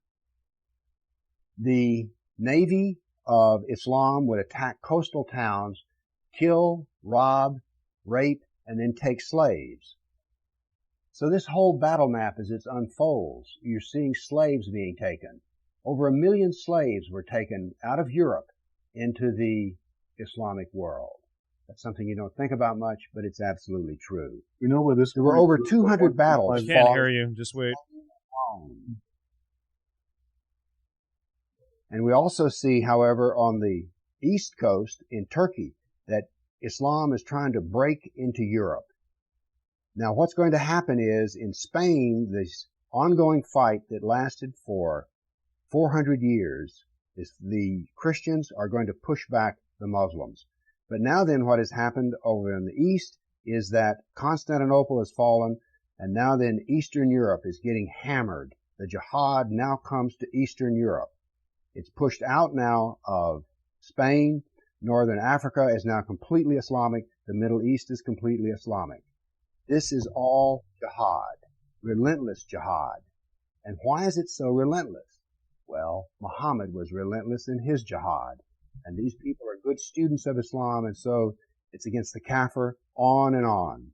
The navy of Islam would attack coastal towns, kill, rob, rape, and then take slaves. So this whole battle map, as it unfolds, you're seeing slaves being taken. Over 1 million slaves were taken out of Europe into the Islamic world. That's something you don't think about much, but it's absolutely true. We know where this. There were over 200 battles. I can't hear you. Just wait. And we also see, however, on the east coast in Turkey, that Islam is trying to break into Europe. Now, what's going to happen is, in Spain, this ongoing fight that lasted for 400 years, is the Christians are going to push back the Muslims. But now then, what has happened over in the east is that Constantinople has fallen, and now then Eastern Europe is getting hammered. The jihad now comes to Eastern Europe. It's pushed out now of Spain. Northern Africa is now completely Islamic. The Middle East is completely Islamic. This is all jihad, relentless jihad. And why is it so relentless? Well, Muhammad was relentless in his jihad. And these people are good students of Islam, and so it's against the Kafir, on and on.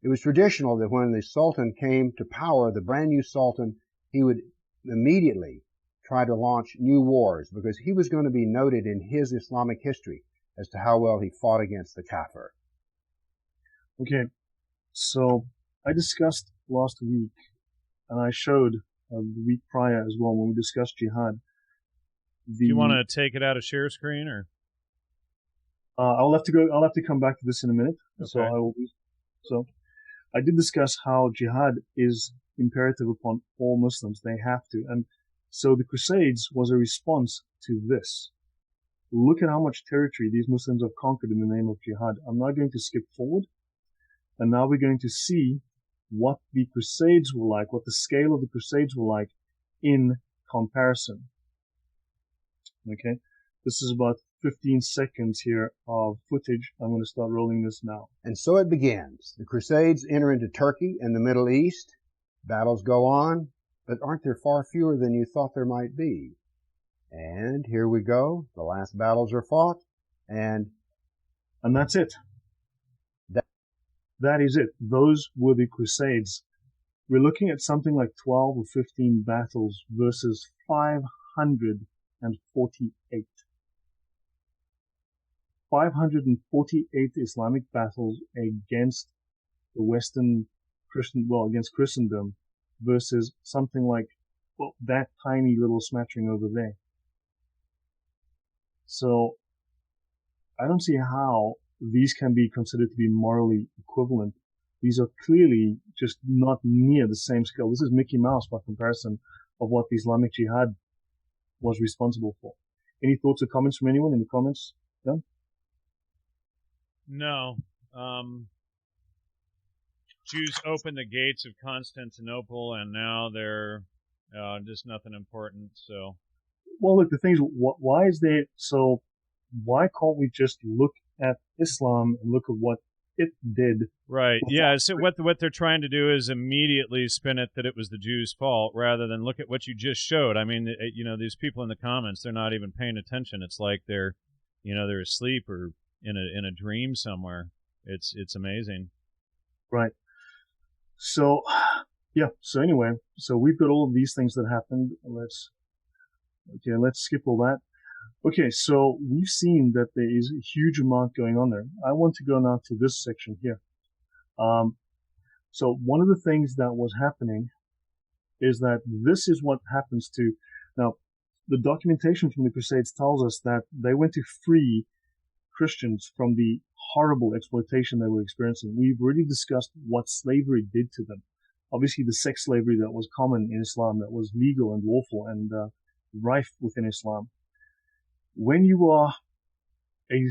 It was traditional that when the Sultan came to power, the brand new Sultan, he would immediately try to launch new wars because he was going to be noted in his Islamic history as to how well he fought against the Kafir. Okay, so I discussed last week, and I showed the week prior as well when we discussed jihad. Do you want to take it out of share screen, or? I'll have to come back to this in a minute. Okay. So I did discuss how jihad is imperative upon all Muslims. They have to. And so the Crusades was a response to this. Look at how much territory these Muslims have conquered in the name of jihad. I'm now going to skip forward. And now we're going to see what the Crusades were like, what the scale of the Crusades were like in comparison. Okay. This is about 15 seconds here of footage. I'm going to start rolling this now. And so it begins. The Crusades enter into Turkey and the Middle East. Battles go on, but aren't there far fewer than you thought there might be? And here we go. The last battles are fought, and that's it. That is it. Those were the Crusades. We're looking at something like 12 or 15 battles versus 548. 548 Islamic battles against the Western against Christendom versus something like, well, that tiny little smattering over there. So I don't see how these can be considered to be morally equivalent. These are clearly just not near the same scale. This is Mickey Mouse by comparison of what the Islamic Jihad was responsible for. Any thoughts or comments from anyone in the comments? Yeah? No. Jews opened the gates of Constantinople, and now they're just nothing important. So, well, look, the thing is, why is there? So, why can't we just look at Islam and look at what it did? Right. Yeah. So what they're trying to do is immediately spin it that it was the Jews' fault, rather than look at what you just showed. I mean, these people in the comments, they're not even paying attention. It's like they're asleep or in a dream somewhere. It's amazing. Right. So, yeah. So anyway, so we've got all of these things that happened. Let's skip all that. Okay, so we've seen that there is a huge amount going on there. I want to go now to this section here. So one of the things that was happening is that this is what happens to, now, the documentation from the Crusades tells us that they went to free Christians from the horrible exploitation they were experiencing. We've already discussed what slavery did to them. Obviously, the sex slavery that was common in Islam, that was legal and lawful and rife within Islam. When you are a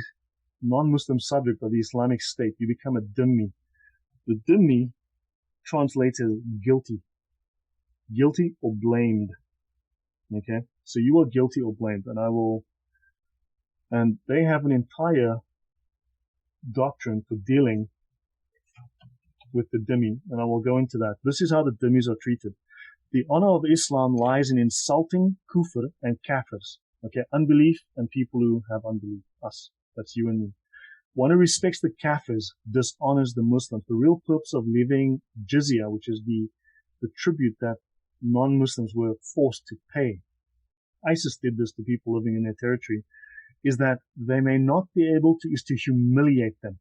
non-Muslim subject of the Islamic State, you become a dhimmi. The dhimmi translates as guilty or blamed. Okay, so you are guilty or blamed, and they have an entire doctrine for dealing with the dhimmi, and I will go into that. This is how the dhimmis are treated. The honor of Islam lies in insulting kufr and kafirs. Okay, unbelief and people who have unbelief. Us. That's you and me. One who respects the kafirs dishonors the Muslims. The real purpose of levying jizya, which is the tribute that non-Muslims were forced to pay. ISIS did this to people living in their territory, is that they may not be able to, is to humiliate them.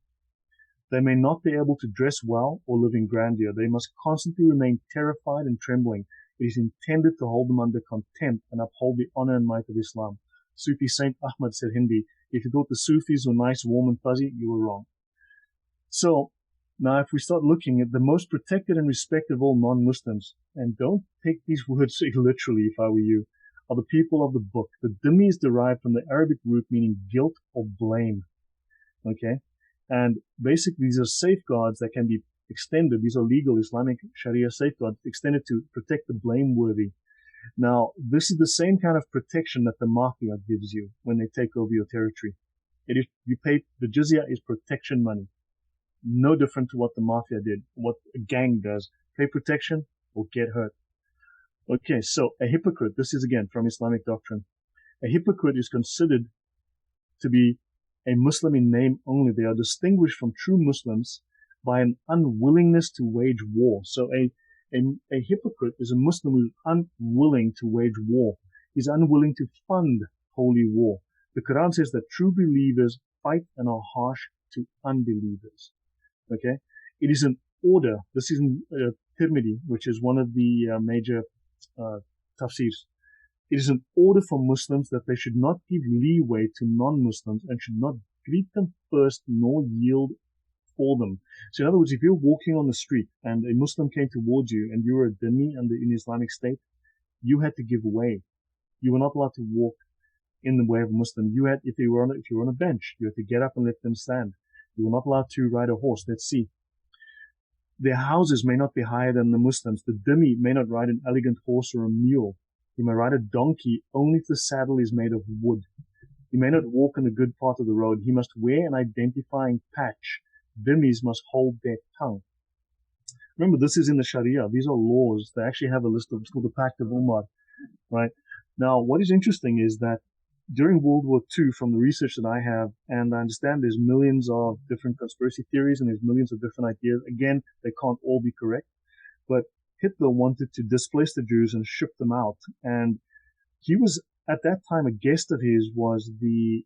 They may not be able to dress well or live in grandeur. They must constantly remain terrified and trembling. It is intended to hold them under contempt and uphold the honor and might of Islam. Sufi Saint Ahmad said, Hindi, if you thought the Sufis were nice, warm and fuzzy, you were wrong. So, now if we start looking at the most protected and respected of all non-Muslims, and don't take these words literally if I were you, are the people of the book. The dhimmi is derived from the Arabic root meaning guilt or blame. Okay? And basically these are safeguards that can be extended. These are legal Islamic Sharia safeguards extended to protect the blameworthy. Now, this is the same kind of protection that the mafia gives you when they take over your territory. You pay, the jizya is protection money. No different to what the mafia did, what a gang does. Pay protection or get hurt. Okay, so a hypocrite, this is again from Islamic doctrine. A hypocrite is considered to be a Muslim in name only. They are distinguished from true Muslims by an unwillingness to wage war. So a hypocrite is a Muslim who is unwilling to wage war. He's unwilling to fund holy war. The Quran says that true believers fight and are harsh to unbelievers. Okay? It is an order. This is in Tirmidhi, which is one of the major tafsirs. It is an order for Muslims that they should not give leeway to non-Muslims and should not greet them first nor yield for them. So in other words, if you're walking on the street and a Muslim came towards you and you were a dhimmi in the Islamic State, you had to give way. You were not allowed to walk in the way of a Muslim. You had, if you were on a bench, you had to get up and let them stand. You were not allowed to ride a horse. Let's see. Their houses may not be higher than the Muslims. The dhimmi may not ride an elegant horse or a mule. He may ride a donkey only if the saddle is made of wood. He may not walk in the good part of the road. He must wear an identifying patch. Dhimmis must hold their tongue. Remember, this is in the Sharia. These are laws. They actually have a list of, it's called the Pact of Umar, right? Now, what is interesting is that during World War II, from the research that I have, and I understand there's millions of different conspiracy theories and there's millions of different ideas. Again, they can't all be correct, but Hitler wanted to displace the Jews and ship them out. And he was, at that time, a guest of his was the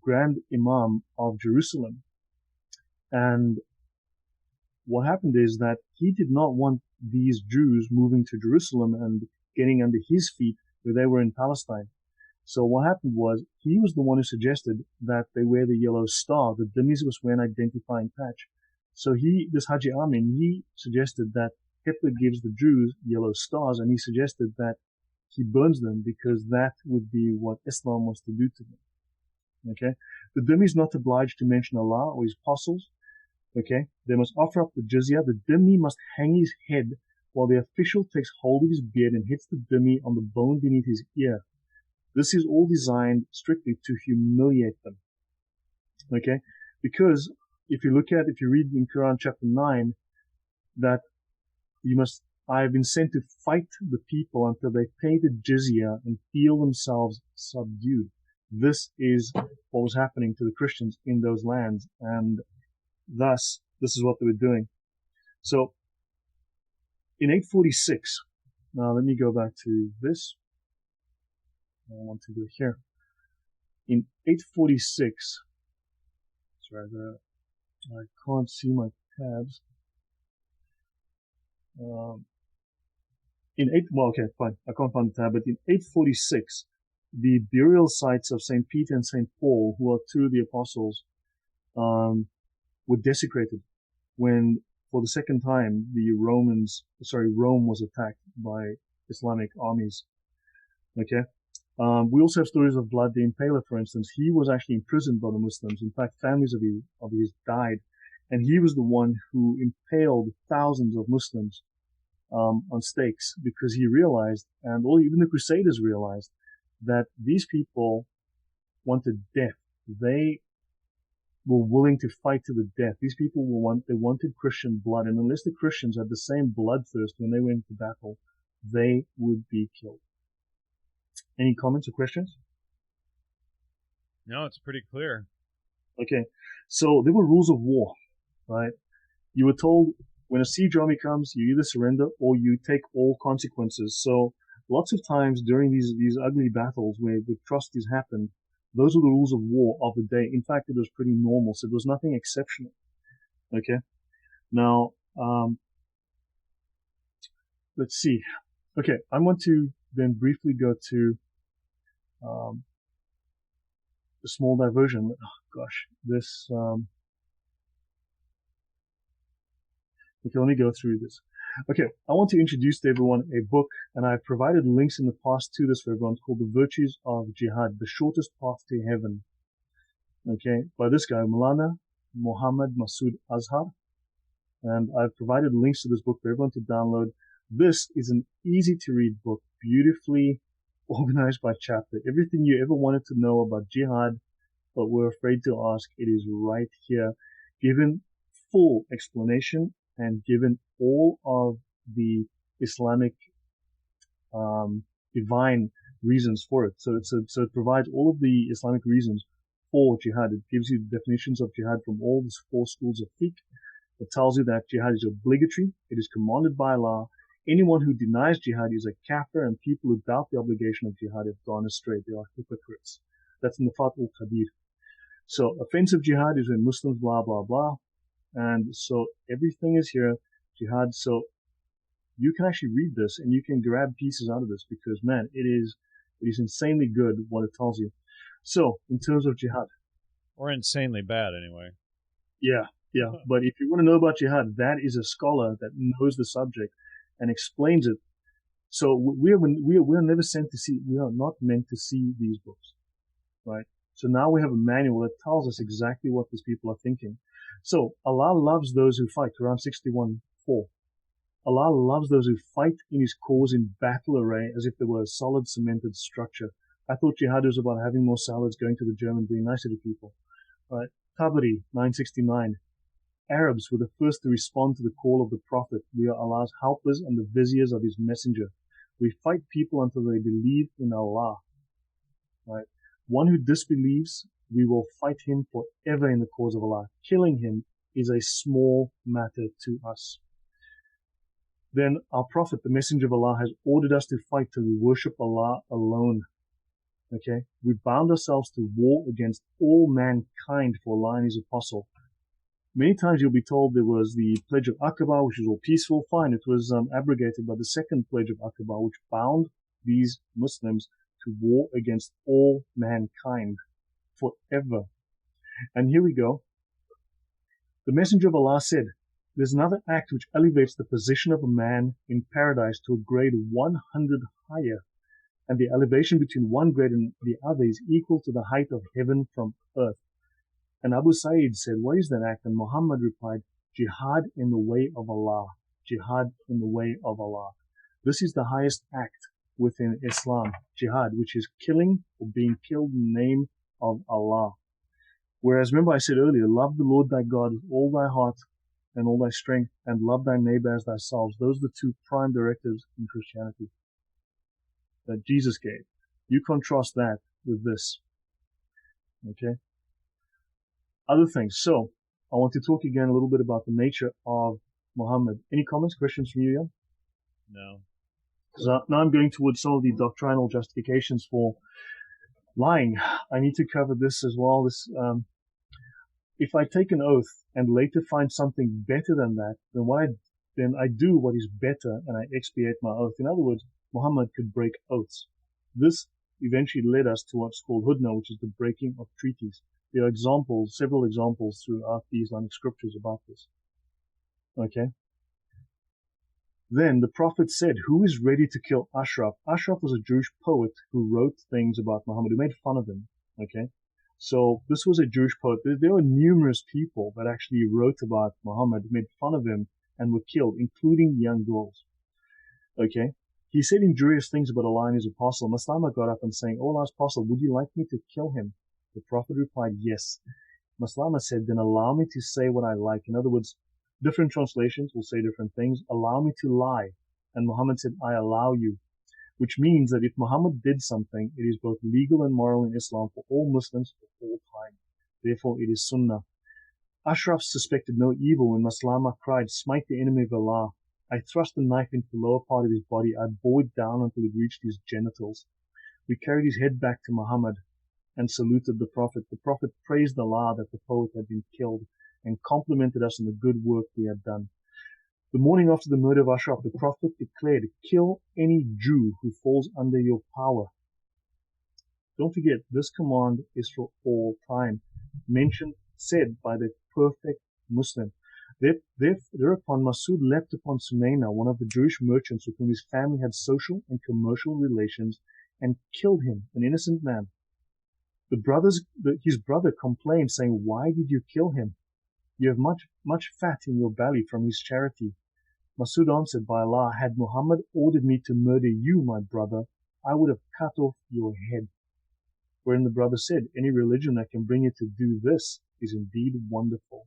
Grand Imam of Jerusalem. And what happened is that he did not want these Jews moving to Jerusalem and getting under his feet where they were in Palestine. So what happened was he was the one who suggested that they wear the yellow star. The dhimmis must wear an identifying patch. So this Haji Amin, he suggested that Hitler gives the Jews yellow stars, and he suggested that he burns them because that would be what Islam wants to do to them. Okay? The dhimmi is not obliged to mention Allah or his apostles. Okay? They must offer up the jizya. The dhimmi must hang his head while the official takes hold of his beard and hits the dhimmi on the bone beneath his ear. This is all designed strictly to humiliate them. Okay? Because if you read in Quran chapter 9, that I have been sent to fight the people until they pay the jizya and feel themselves subdued. This is what was happening to the Christians in those lands, and thus, this is what they were doing. So, in 846, now let me go back to this. I want to do it here. In 846, sorry, I can't see my tabs. Okay, fine. I can't find the tab, but in 846, the burial sites of St. Peter and St. Paul, who are two of the apostles, were desecrated when, for the second time, Rome was attacked by Islamic armies. Okay? We also have stories of Vlad the Impaler, for instance. He was actually imprisoned by the Muslims. In fact, families of his died. And he was the one who impaled thousands of Muslims on stakes because he realized, and even the Crusaders realized, that these people wanted death. They were willing to fight to the death. These people wanted Christian blood. And unless the Christians had the same bloodthirst when they went to battle, they would be killed. Any comments or questions? No, it's pretty clear. Okay. So there were rules of war, right? You were told when a siege army comes, you either surrender or you take all consequences. So lots of times during these ugly battles where the atrocities happened, those were the rules of war of the day. In fact, it was pretty normal. So there was nothing exceptional. Okay. Now, let's see. Okay. I want to then briefly go to a small diversion. Oh, gosh, this. Okay, let me go through this. Okay, I want to introduce to everyone a book, and I've provided links in the past to this for everyone. It's called The Virtues of Jihad, The Shortest Path to Heaven. Okay, by this guy, Maulana Muhammad Masood Azhar. And I've provided links to this book for everyone to download. This is an easy-to-read book, beautifully organized by chapter. Everything you ever wanted to know about jihad, but were afraid to ask, it is right here, given full explanation and given all of the Islamic divine reasons for it. So it provides all of the Islamic reasons for jihad. It gives you the definitions of jihad from all the 4 schools of fiqh. It tells you that jihad is obligatory. It is commanded by Allah. Anyone who denies jihad is a kafir, and people who doubt the obligation of jihad have gone astray. They are hypocrites. That's in the Fath al-Qadir. So offensive jihad is when Muslims blah, blah, blah. And so everything is here, jihad. So you can actually read this and you can grab pieces out of this because, man, it is insanely good what it tells you. So in terms of jihad. Or insanely bad, anyway. Yeah. But if you want to know about jihad, that is a scholar that knows the subject and explains it. So we are never sent to see, we are not meant to see these books, right? So now we have a manual that tells us exactly what these people are thinking. So Allah loves those who fight, Quran 61:4. Allah loves those who fight in His cause in battle array as if they were a solid cemented structure. I thought jihad was about having more salads, going to the gym and being nicer to people, right? Tabari 969. Arabs were the first to respond to the call of the Prophet. We are Allah's helpers and the viziers of His messenger. We fight people until they believe in Allah. Right? One who disbelieves, we will fight him forever in the cause of Allah. Killing him is a small matter to us. Then our Prophet, the messenger of Allah, has ordered us to fight till we worship Allah alone. Okay? We bound ourselves to war against all mankind for Allah and His apostle. Many times you'll be told there was the Pledge of Aqaba, which was all peaceful. Fine, it was abrogated by the second Pledge of Aqaba, which bound these Muslims to war against all mankind forever. And here we go. The Messenger of Allah said, there's another act which elevates the position of a man in paradise to a grade 100 higher, and the elevation between one grade and the other is equal to the height of heaven from earth. And Abu Sa'id said, what is that act? And Muhammad replied, jihad in the way of Allah. Jihad in the way of Allah. This is the highest act within Islam. Jihad, which is killing or being killed in the name of Allah. Whereas, remember I said earlier, love the Lord thy God with all thy heart and all thy strength, and love thy neighbor as thyself. Those are the 2 prime directives in Christianity that Jesus gave. You contrast that with this. Okay? Other things. So, I want to talk again a little bit about the nature of Muhammad. Any comments, questions from you, Jan? No. So now I'm going towards some of the doctrinal justifications for lying. I need to cover this as well. If I take an oath and later find something better than that, then I do what is better and I expiate my oath. In other words, Muhammad could break oaths. This eventually led us to what's called hudna, which is the breaking of treaties. There are examples, several examples throughout the Islamic scriptures about this. Okay. Then the Prophet said, who is ready to kill Ashraf? Ashraf was a Jewish poet who wrote things about Muhammad, who made fun of him. Okay. So this was a Jewish poet. There were numerous people that actually wrote about Muhammad, made fun of him, and were killed, including young girls. Okay. He said injurious things about Allah and His apostle. Maslama got up and saying, O Allah's apostle, would you like me to kill him? The Prophet replied, yes. Maslama said, then allow me to say what I like. In other words, different translations will say different things. Allow me to lie. And Muhammad said, I allow you. Which means that if Muhammad did something, it is both legal and moral in Islam for all Muslims for all time. Therefore, it is sunnah. Ashraf suspected no evil when Maslama cried, smite the enemy of Allah. I thrust the knife into the lower part of his body. I bore it down until it reached his genitals. We carried his head back to Muhammad and saluted the Prophet. The Prophet praised Allah that the poet had been killed and complimented us on the good work we had done. The morning after the murder of Ashraf, the Prophet declared, kill any Jew who falls under your power. Don't forget, this command is for all time. Said by the perfect Muslim. Thereupon Masud leapt upon Sumayna, one of the Jewish merchants with whom his family had social and commercial relations, and killed him, an innocent man. His brother complained, saying, why did you kill him? You have much fat in your belly from his charity. Masud answered, by Allah, had Muhammad ordered me to murder you, my brother, I would have cut off your head. Wherein the brother said, any religion that can bring you to do this is indeed wonderful.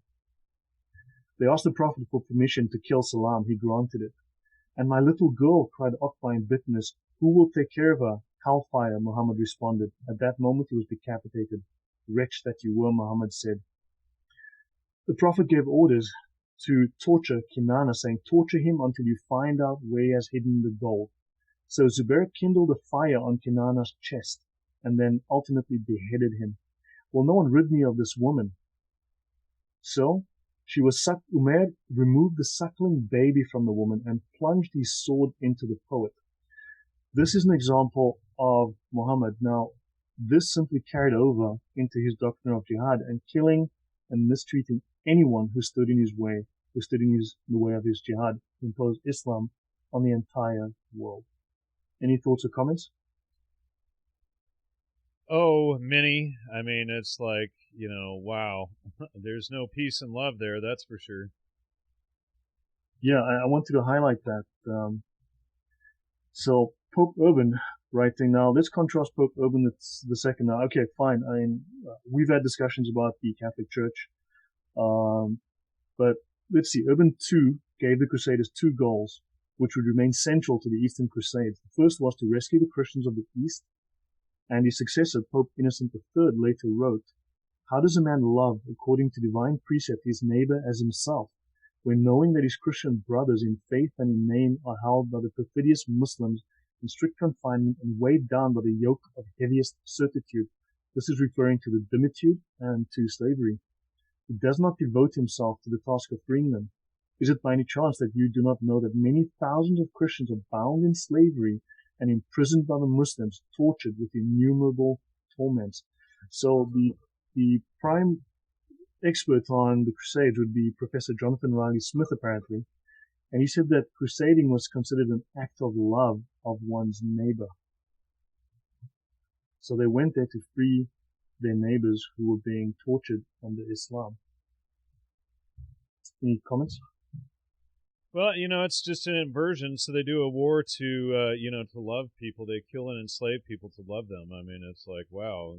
They asked the Prophet for permission to kill Salam. He granted it. And my little girl, cried Uqba in bitterness, who will take care of her? Hellfire, Muhammad responded. At that moment he was decapitated. wretch that you were, Muhammad said. The Prophet gave orders to torture Kinana, saying, torture him until you find out where he has hidden the gold. So Zubair kindled a fire on Kinana's chest and then ultimately beheaded him. Well, no one rid me of this woman. So Umair removed the suckling baby from the woman and plunged his sword into the poet. This is an example of Muhammad. Now, this simply carried over into his doctrine of jihad and killing and mistreating anyone who stood in his way, the way of his jihad, to impose Islam on the entire world. Any thoughts or comments? Oh, many. I mean, it's like, wow. There's no peace and love there, that's for sure. Yeah, I wanted to highlight that. So Pope Urban writing now, let's contrast Pope Urban II now. Okay, fine. I mean, we've had discussions about the Catholic Church. But let's see, Urban II gave the Crusaders two goals, which would remain central to the Eastern Crusades. The first was to rescue the Christians of the East, and his successor, Pope Innocent III, later wrote, how does a man love, according to divine precept, his neighbor as himself, when knowing that his Christian brothers in faith and in name are held by the perfidious Muslims in strict confinement and weighed down by the yoke of heaviest certitude? This is referring to the dimitude and to slavery. He does not devote himself to the task of freeing them. Is it by any chance that you do not know that many thousands of Christians are bound in slavery and imprisoned by the Muslims, tortured with innumerable torments? So the prime expert on the Crusades would be Professor Jonathan Riley Smith, apparently, and he said that crusading was considered an act of love of one's neighbor. So they went there to free their neighbors who were being tortured under Islam. Any comments? Well, it's just an inversion. So they do a war to, to love people. They kill and enslave people to love them. I mean, it's like, wow,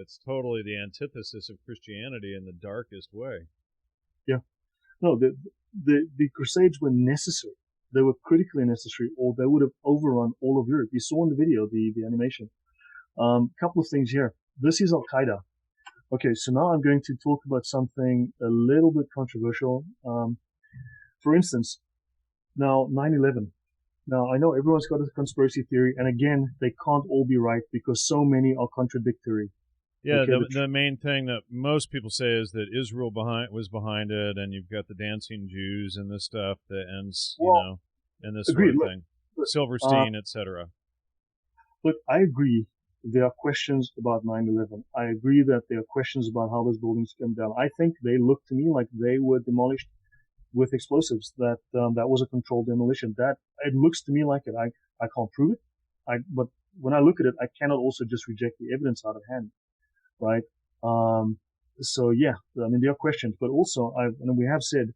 it's totally the antithesis of Christianity in the darkest way. Yeah. No, the Crusades were necessary. They were critically necessary, or they would have overrun all of Europe. You saw in the video, the animation. Couple of things here. This is Al-Qaeda. Okay, so now I'm going to talk about something a little bit controversial. For instance, now 9/11. Now I know everyone's got a conspiracy theory, and again, they can't all be right because so many are contradictory. Yeah, okay, the main thing that most people say is that Israel was behind it, and you've got the dancing Jews and this stuff that ends, and this sort of thing. Silverstein, etc. Look, I agree. There are questions about 9/11. I agree that there are questions about how those buildings came down. I think they look to me like they were demolished with explosives. That was a controlled demolition. That it looks to me like it. I can't prove it. But when I look at it, I cannot also just reject the evidence out of hand, right? So yeah, I mean there are questions, but also and we have said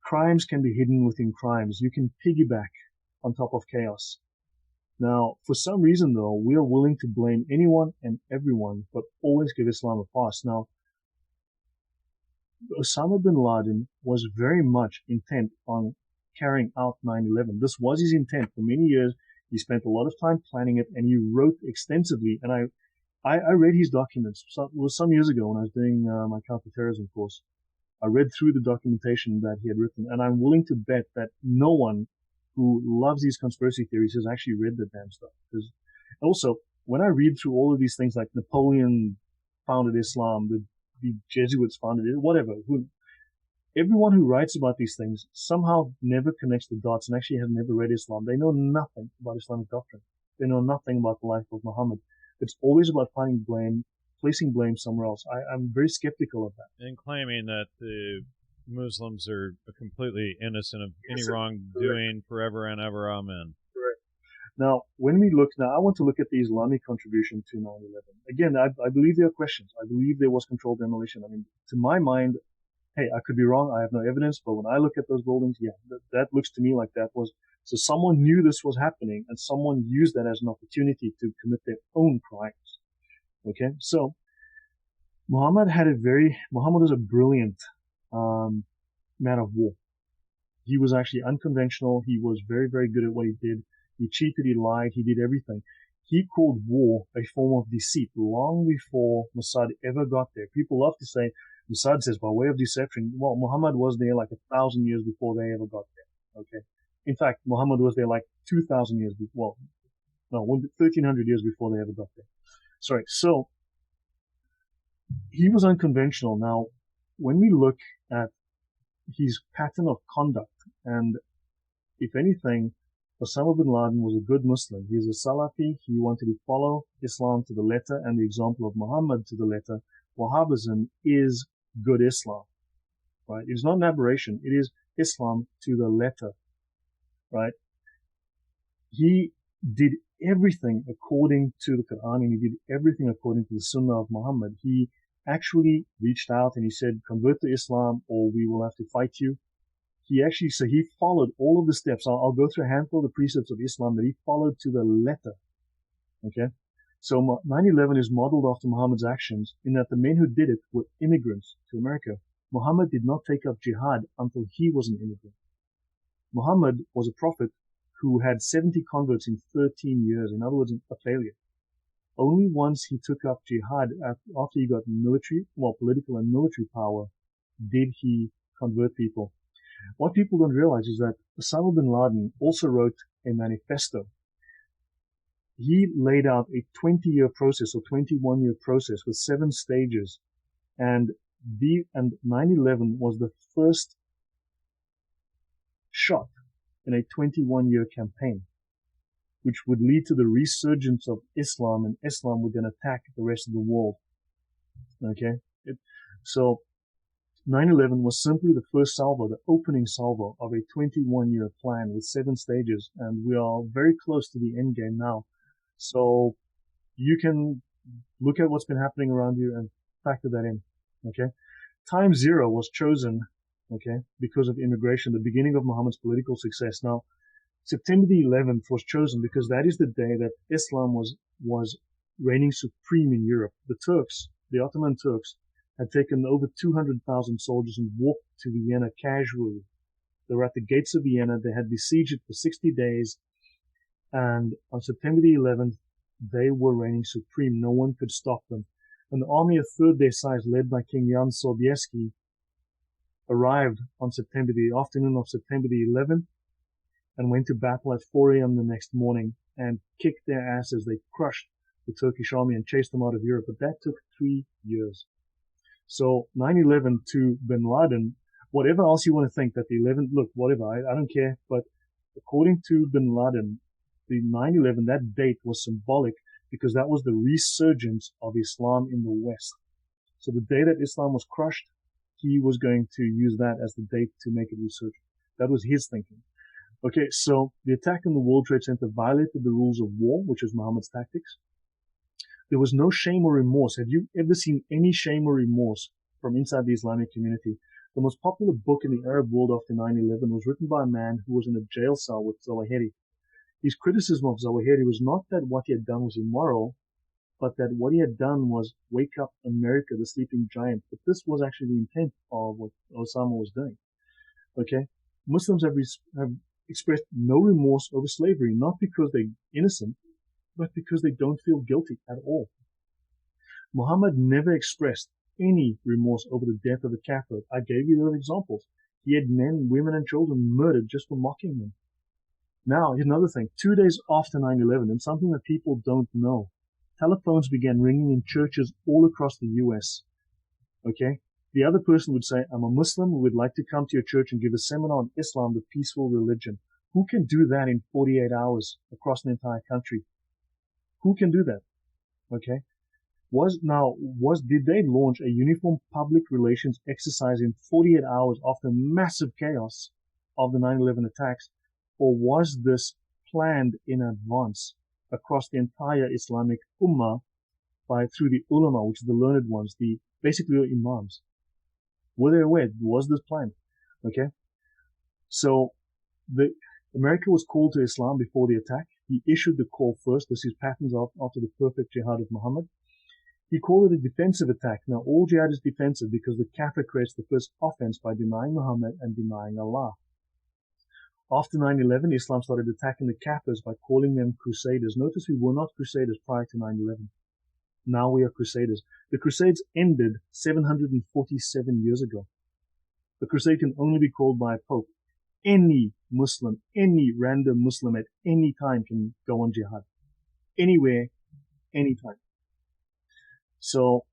crimes can be hidden within crimes. You can piggyback on top of chaos. Now, for some reason, though, we are willing to blame anyone and everyone, but always give Islam a pass. Now, Osama bin Laden was very much intent on carrying out 9/11. This was his intent for many years. He spent a lot of time planning it, and he wrote extensively. And I read his documents. It was some years ago when I was doing my counterterrorism course. I read through the documentation that he had written, and I'm willing to bet that no one who loves these conspiracy theories has actually read the damn stuff. Because also, when I read through all of these things like Napoleon founded Islam, the Jesuits founded it, whatever, everyone who writes about these things somehow never connects the dots and actually has never read Islam. They know nothing about Islamic doctrine. They know nothing about the life of Muhammad. It's always about placing blame somewhere else. I'm very skeptical of that. And claiming that the Muslims are completely innocent of any wrongdoing forever and ever. Amen. Correct. Now, I want to look at the Islamic contribution to 9/11. Again, I believe there are questions. I believe there was controlled demolition. I mean, to my mind, hey, I could be wrong. I have no evidence, but when I look at those buildings, yeah, that looks to me like that was, so someone knew this was happening and someone used that as an opportunity to commit their own crimes. Okay. So Muhammad was a brilliant man of war. He was actually unconventional. He was very, very good at what he did. He cheated, he lied, he did everything. he called war a form of deceit long before Mossad ever got there. People love to say, Mossad says, by way of deception, well, Muhammad was there like 1,000 years before they ever got there. Okay. In fact, Muhammad was there like 2,000 years before, well, no, 1,300 years before they ever got there. Sorry. So, he was unconventional. Now, when we look at his pattern of conduct, and if anything, Osama bin Laden was a good Muslim. He's a Salafi. He wanted to follow Islam to the letter and the example of Muhammad to the letter. Wahhabism is good Islam, right? It's not an aberration. It is Islam to the letter, right? He did everything according to the Quran, and he did everything according to the Sunnah of Muhammad. He actually reached out and he said, convert to Islam or we will have to fight you. So he followed all of the steps. I'll go through a handful of the precepts of Islam that he followed to the letter. Okay. So 9/11 is modeled after Muhammad's actions in that the men who did it were immigrants to America. Muhammad did not take up jihad until he was an immigrant. Muhammad was a prophet who had 70 converts in 13 years. In other words, a failure. Only once he took up jihad after he got political and military power did he convert people. What people don't realize is that Osama bin Laden also wrote a manifesto. He laid out a 20-year process or 21-year process with 7 stages, and 9/11 was the first shot in a 21-year campaign, which would lead to the resurgence of Islam, and Islam would then attack the rest of the world. Okay? So 9/11 was simply the first salvo, the opening salvo of a 21-year plan with 7 stages, and we are very close to the end game now. So you can look at what's been happening around you and factor that in. Okay? Time 0 was chosen, okay, because of immigration, the beginning of Muhammad's political success. Now, September the 11th was chosen because that is the day that Islam was reigning supreme in Europe. The Turks, the Ottoman Turks, had taken over 200,000 soldiers and walked to Vienna casually. They were at the gates of Vienna. They had besieged it for 60 days. And on September the 11th, they were reigning supreme. No one could stop them. An army a third their size, led by King Jan Sobieski, arrived on the afternoon of September the 11th and went to battle at 4 a.m. the next morning and kicked their asses. They crushed the Turkish army and chased them out of Europe. But that took 3 years. So 9/11 to bin Laden, whatever else you want to think that the 11th, look, whatever, I don't care. But according to bin Laden, the 9/11, that date was symbolic because that was the resurgence of Islam in the West. So the day that Islam was crushed, he was going to use that as the date to make it resurgent. That was his thinking. Okay, so the attack on the World Trade Center violated the rules of war, which is Muhammad's tactics. There was no shame or remorse. Have you ever seen any shame or remorse from inside the Islamic community? The most popular book in the Arab world after 9/11 was written by a man who was in a jail cell with Zawahiri. His criticism of Zawahiri was not that what he had done was immoral, but that what he had done was wake up America, the sleeping giant. But this was actually the intent of what Osama was doing. Okay? Muslims have expressed no remorse over slavery, not because they're innocent, but because they don't feel guilty at all. Muhammad never expressed any remorse over the death of a kafir. I gave you those examples. He had men, women, and children murdered just for mocking him. Now, here's another thing. 2 days after 9/11, and something that people don't know, telephones began ringing in churches all across the U.S. Okay? The other person would say, I'm a Muslim who would like to come to your church and give a seminar on Islam, the peaceful religion. Who can do that in 48 hours across an entire country? Who can do that? Okay? Did they launch a uniform public relations exercise in 48 hours after massive chaos of the 9/11 attacks? Or was this planned in advance across the entire Islamic Ummah through the ulama, which are the learned ones, basically the imams? Were they aware? Was this planned? Okay? So, America was called to Islam before the attack. He issued the call first. This is patterns after the perfect jihad of Muhammad. He called it a defensive attack. Now, all jihad is defensive because the kafir creates the first offense by denying Muhammad and denying Allah. After 9/11, Islam started attacking the Kafirs by calling them crusaders. Notice we were not crusaders prior to 9/11. Now we are crusaders. The Crusades ended 747 years ago. The crusade can only be called by a pope. Any Muslim, any random Muslim at any time can go on jihad. Anywhere, anytime. So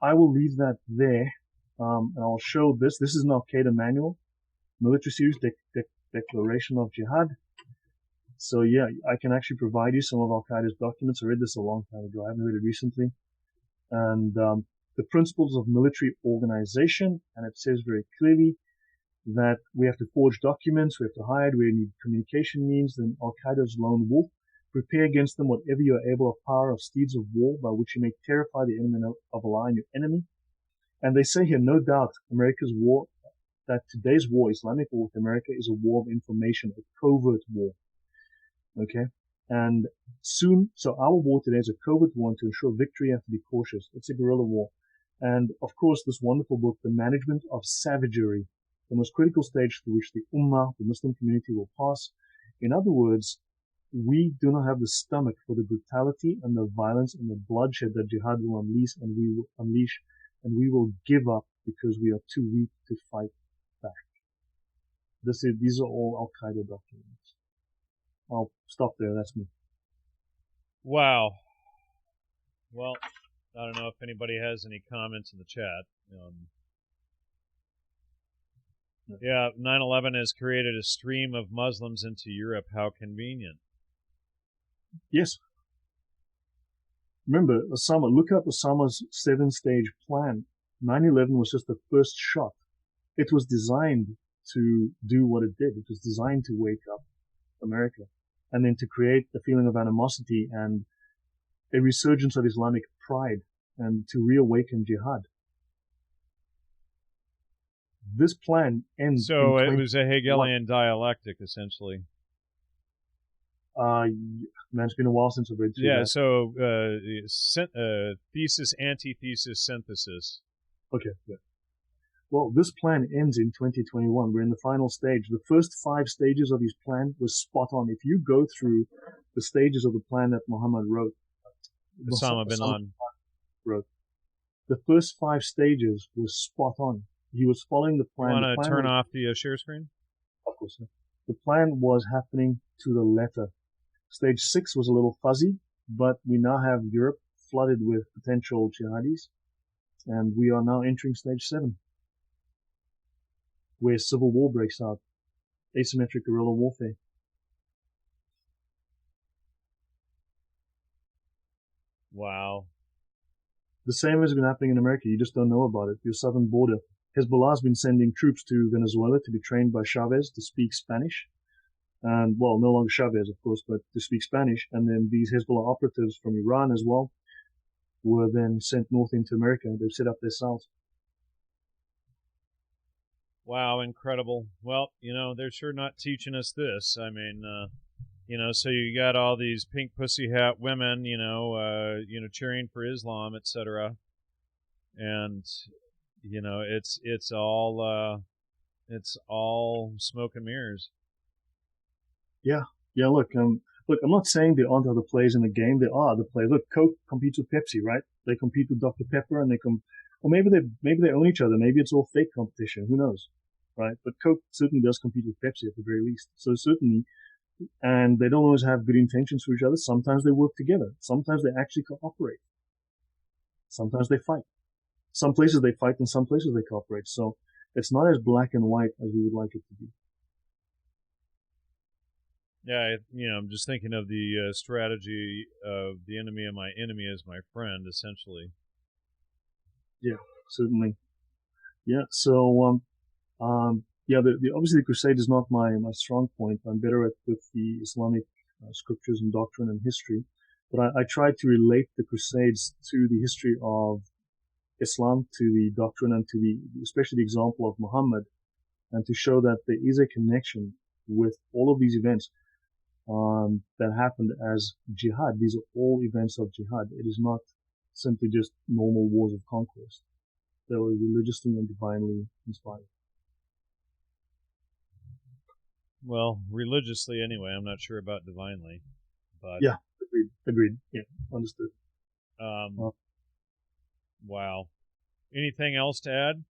I will leave that there. And I'll show this. This is an Al-Qaeda manual, military series, Declaration of Jihad. So yeah, I can actually provide you some of Al-Qaeda's documents. I read this a long time ago. I haven't read it recently. And the principles of military organization, and it says very clearly that we have to forge documents, we have to hide, we need communication means, then Al-Qaeda's lone wolf. Prepare against them whatever you are able of power of steeds of war, by which you may terrify the enemy of Allah and your enemy. And they say here, no doubt, America's war, that today's war, Islamic war with America, is a war of information, a covert war. Okay? And soon, so our war today is a covert war, and to ensure victory, you have to be cautious. It's a guerrilla war. And of course, this wonderful book, The Management of Savagery, the most critical stage through which the Ummah, the Muslim community, will pass. In other words, we do not have the stomach for the brutality and the violence and the bloodshed that jihad will unleash, and we will give up because we are too weak to fight back. These are all Al-Qaeda documents. I'll stop there. That's me. Wow. Well, I don't know if anybody has any comments in the chat. Yeah, 9/11 has created a stream of Muslims into Europe. How convenient. Yes. Remember, Osama, look up Osama's 7-stage plan. 9/11 was just the first shot. It was designed to do what it did. It was designed to wake up America, and then to create a feeling of animosity and a resurgence of Islamic pride, and to reawaken jihad. This plan ends. So it was a Hegelian dialectic, essentially. Man, it's been a while since I've read through that. So thesis, antithesis, synthesis. Okay, yeah. Well, this plan ends in 2021. We're in the final stage. The first 5 stages of his plan was spot on. If you go through the stages of the plan that Muhammad wrote, Osama bin Laden wrote, the first 5 stages was spot on. He was following the plan. You want to turn off the share screen? Of course. The plan was happening to the letter. Stage 6 was a little fuzzy, but we now have Europe flooded with potential jihadis, and we are now entering stage 7, where civil war breaks out, asymmetric guerrilla warfare. Wow. The same has been happening in America. You just don't know about it. Your southern border. Hezbollah's been sending troops to Venezuela to be trained by Chavez to speak Spanish. And, well, no longer Chavez, of course, but to speak Spanish. And then these Hezbollah operatives from Iran as well were then sent north into America. They've set up their cells. Wow, incredible. Well, they're sure not teaching us this. I mean, so you got all these pink pussy hat women, cheering for Islam, etc. And, it's all smoke and mirrors. Yeah. Look, I'm not saying there aren't other players in the game. There are other players. Look, Coke competes with Pepsi, right? They compete with Dr. Pepper, and or maybe they own each other. Maybe it's all fake competition. Who knows, right? But Coke certainly does compete with Pepsi at the very least. So certainly, and they don't always have good intentions for each other. Sometimes they work together. Sometimes they actually cooperate. Sometimes they fight. Some places they fight, and some places they cooperate. So it's not as black and white as we would like it to be. Yeah, I'm just thinking of the strategy of the enemy and my enemy as my friend, essentially. Yeah, certainly. Yeah, so obviously the crusade is not my strong point. I'm better with the Islamic scriptures and doctrine and history, but I try to relate the crusades to the history of Islam, to the doctrine, and to especially the example of Muhammad, and to show that there is a connection with all of these events that happened as jihad. These are all events of jihad. It is not simply just normal wars of conquest. They were religiously and divinely inspired. Well, religiously anyway. I'm not sure about divinely, but Yeah, agreed. Yeah, understood. Wow. Anything else to add?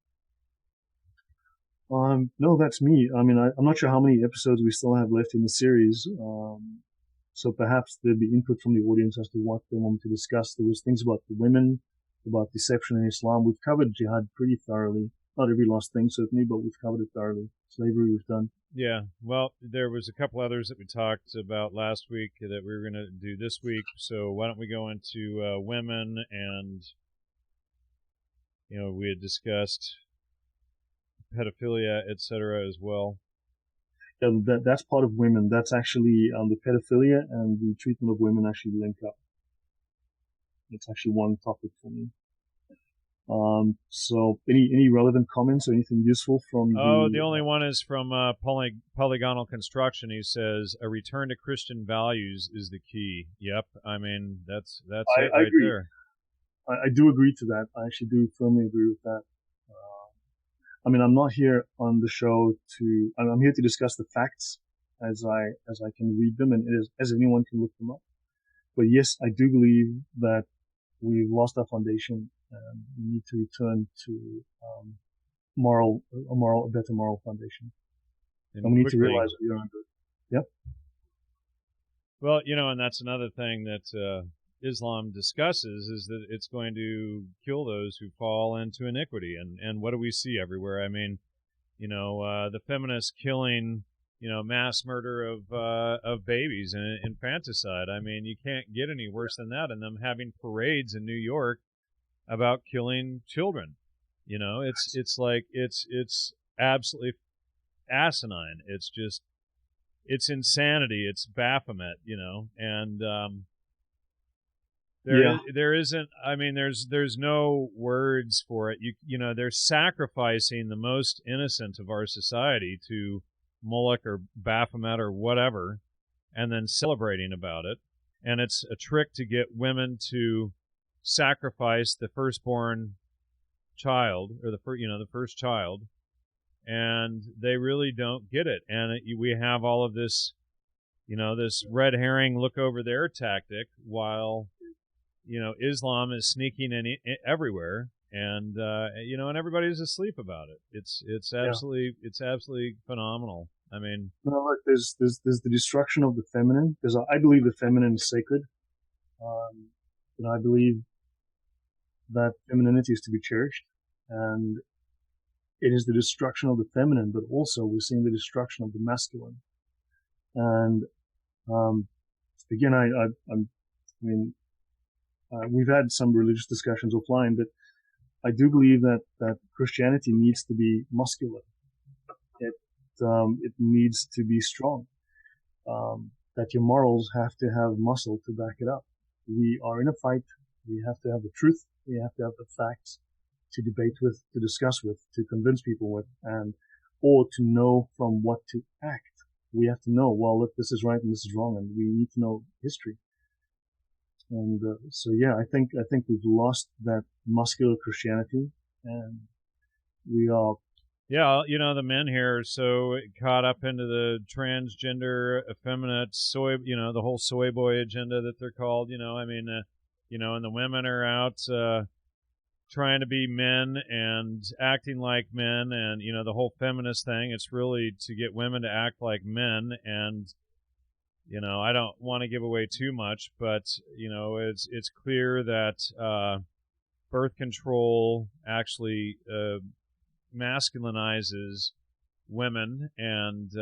No, that's me. I mean, I'm not sure how many episodes we still have left in the series. So perhaps there'd be input from the audience as to what they want to discuss. There was things about the women, about deception in Islam. We've covered jihad pretty thoroughly. Not every last thing, certainly, but we've covered it thoroughly. Slavery we've done. Yeah, well, there was a couple others that we talked about last week that we were going to do this week. So why don't we go into women, and we had discussed pedophilia, etc. as well. Yeah, that's part of women. That's actually the pedophilia and the treatment of women actually link up. It's actually one topic for me. So any relevant comments or anything useful from the only one is from Polygonal Construction. He says a return to Christian values is the key. Yep, I mean that's it right agree. there. I do agree to that. I actually do firmly agree with that. I mean, I'm not here on the show I'm here to discuss the facts as I can read them and as anyone can look them up. But yes, I do believe that we've lost our foundation and we need to return to a better moral foundation. And we need to realize that we are under it. Yep. Well, and that's another thing that Islam discusses, is that it's going to kill those who fall into iniquity. And what do we see everywhere? I mean, the feminists killing, mass murder of babies and infanticide. I mean, you can't get any worse than that. And them having parades in New York about killing children. It's like it's absolutely asinine. It's insanity. It's Baphomet, and there isn't. I mean, there's no words for it. They're sacrificing the most innocent of our society to Moloch or Baphomet or whatever, and then celebrating about it. And it's a trick to get women to sacrifice the firstborn child, or the first child, and they really don't get it. And we have all of this, this red herring look over there tactic, while Islam is sneaking in everywhere, and and everybody's asleep about it. It's absolutely phenomenal. I mean, look, there's the destruction of the feminine. I believe the feminine is sacred. I believe that femininity is to be cherished, and it is the destruction of the feminine, but also we're seeing the destruction of the masculine. And again, we've had some religious discussions offline, but I do believe that Christianity needs to be muscular. It needs to be strong. That your morals have to have muscle to back it up. We are in a fight. We have to have the truth. We have to have the facts to debate with, to discuss with, to convince people with, or to know from what to act. We have to know, well, look, this is right and this is wrong, and we need to know history. And so, yeah, I think we've lost that muscular Christianity, and we are. Yeah, the men here are so caught up into the transgender, effeminate soy, the whole soy boy agenda that they're called. I mean, and the women are out trying to be men and acting like men, and the whole feminist thing. It's really to get women to act like men, and I don't want to give away too much, but it's clear that birth control actually masculinizes women and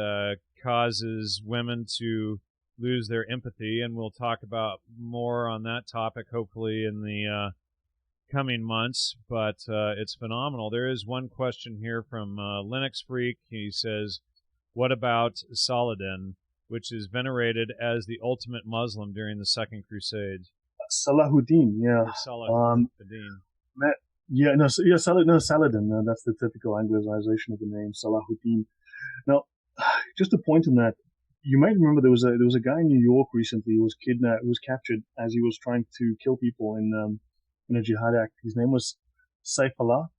causes women to lose their empathy, and we'll talk about more on that topic hopefully in the coming months, but it's phenomenal. There is one question here from Linux Freak. He says, what about Saladin, which is venerated as the ultimate Muslim during the Second Crusade? Salahuddin, yeah. Salahuddin. Saladin. That's the typical Anglicization of the name, Salahuddin. Now, just a point on that. You might remember there was a guy in New York recently who was captured as he was trying to kill people in a jihad act. His name was Saifullah,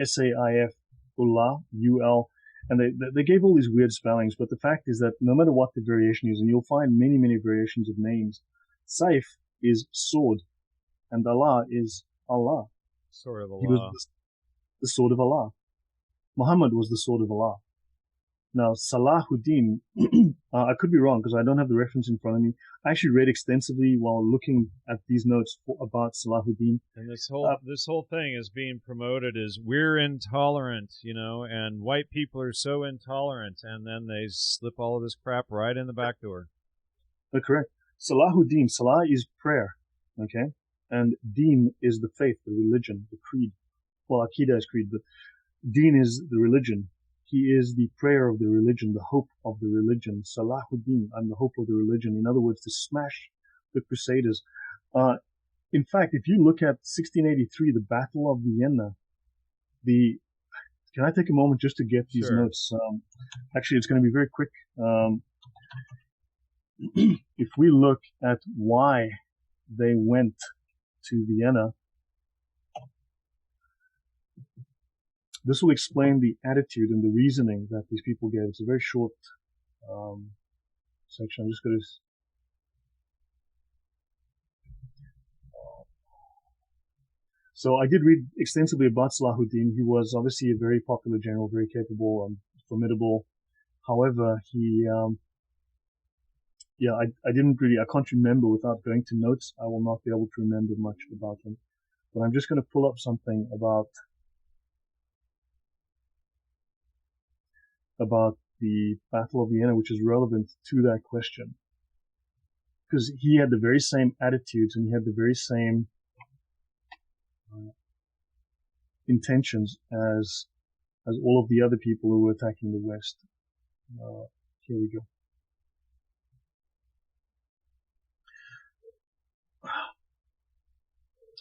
Saifullah, UL. And they gave all these weird spellings, but the fact is that no matter what the variation is, and you'll find many, many variations of names, Saif is sword, and Allah is Allah. Sword of Allah. He was the sword of Allah. Muhammad was the sword of Allah. Now, Salahuddin, I could be wrong because I don't have the reference in front of me. I actually read extensively while looking at these notes about Salahuddin. And this whole thing is being promoted as we're intolerant, and white people are so intolerant, and then they slip all of this crap right in the back door. Correct. Salahuddin, Salah is prayer, okay? And Deen is the faith, the religion, the creed. Well, Aqidah is creed, but Deen is the religion. He is the prayer of the religion, the hope of the religion. Salahuddin, I'm the hope of the religion. In other words, to smash the Crusaders. In fact, if you look at 1683, the Battle of Vienna, can I take a moment just to get these notes? Actually, it's going to be very quick. If we look at why they went to Vienna, this will explain the attitude and the reasoning that these people gave. It's a very short section. I'm just going to... So I did read extensively about Salahuddin. He was obviously a very popular general, very capable, formidable. However, I can't remember without going to notes. I will not be able to remember much about him. But I'm just going to pull up something about the Battle of Vienna, which is relevant to that question. Because he had the very same attitudes and he had the very same intentions as all of the other people who were attacking the West. Here we go.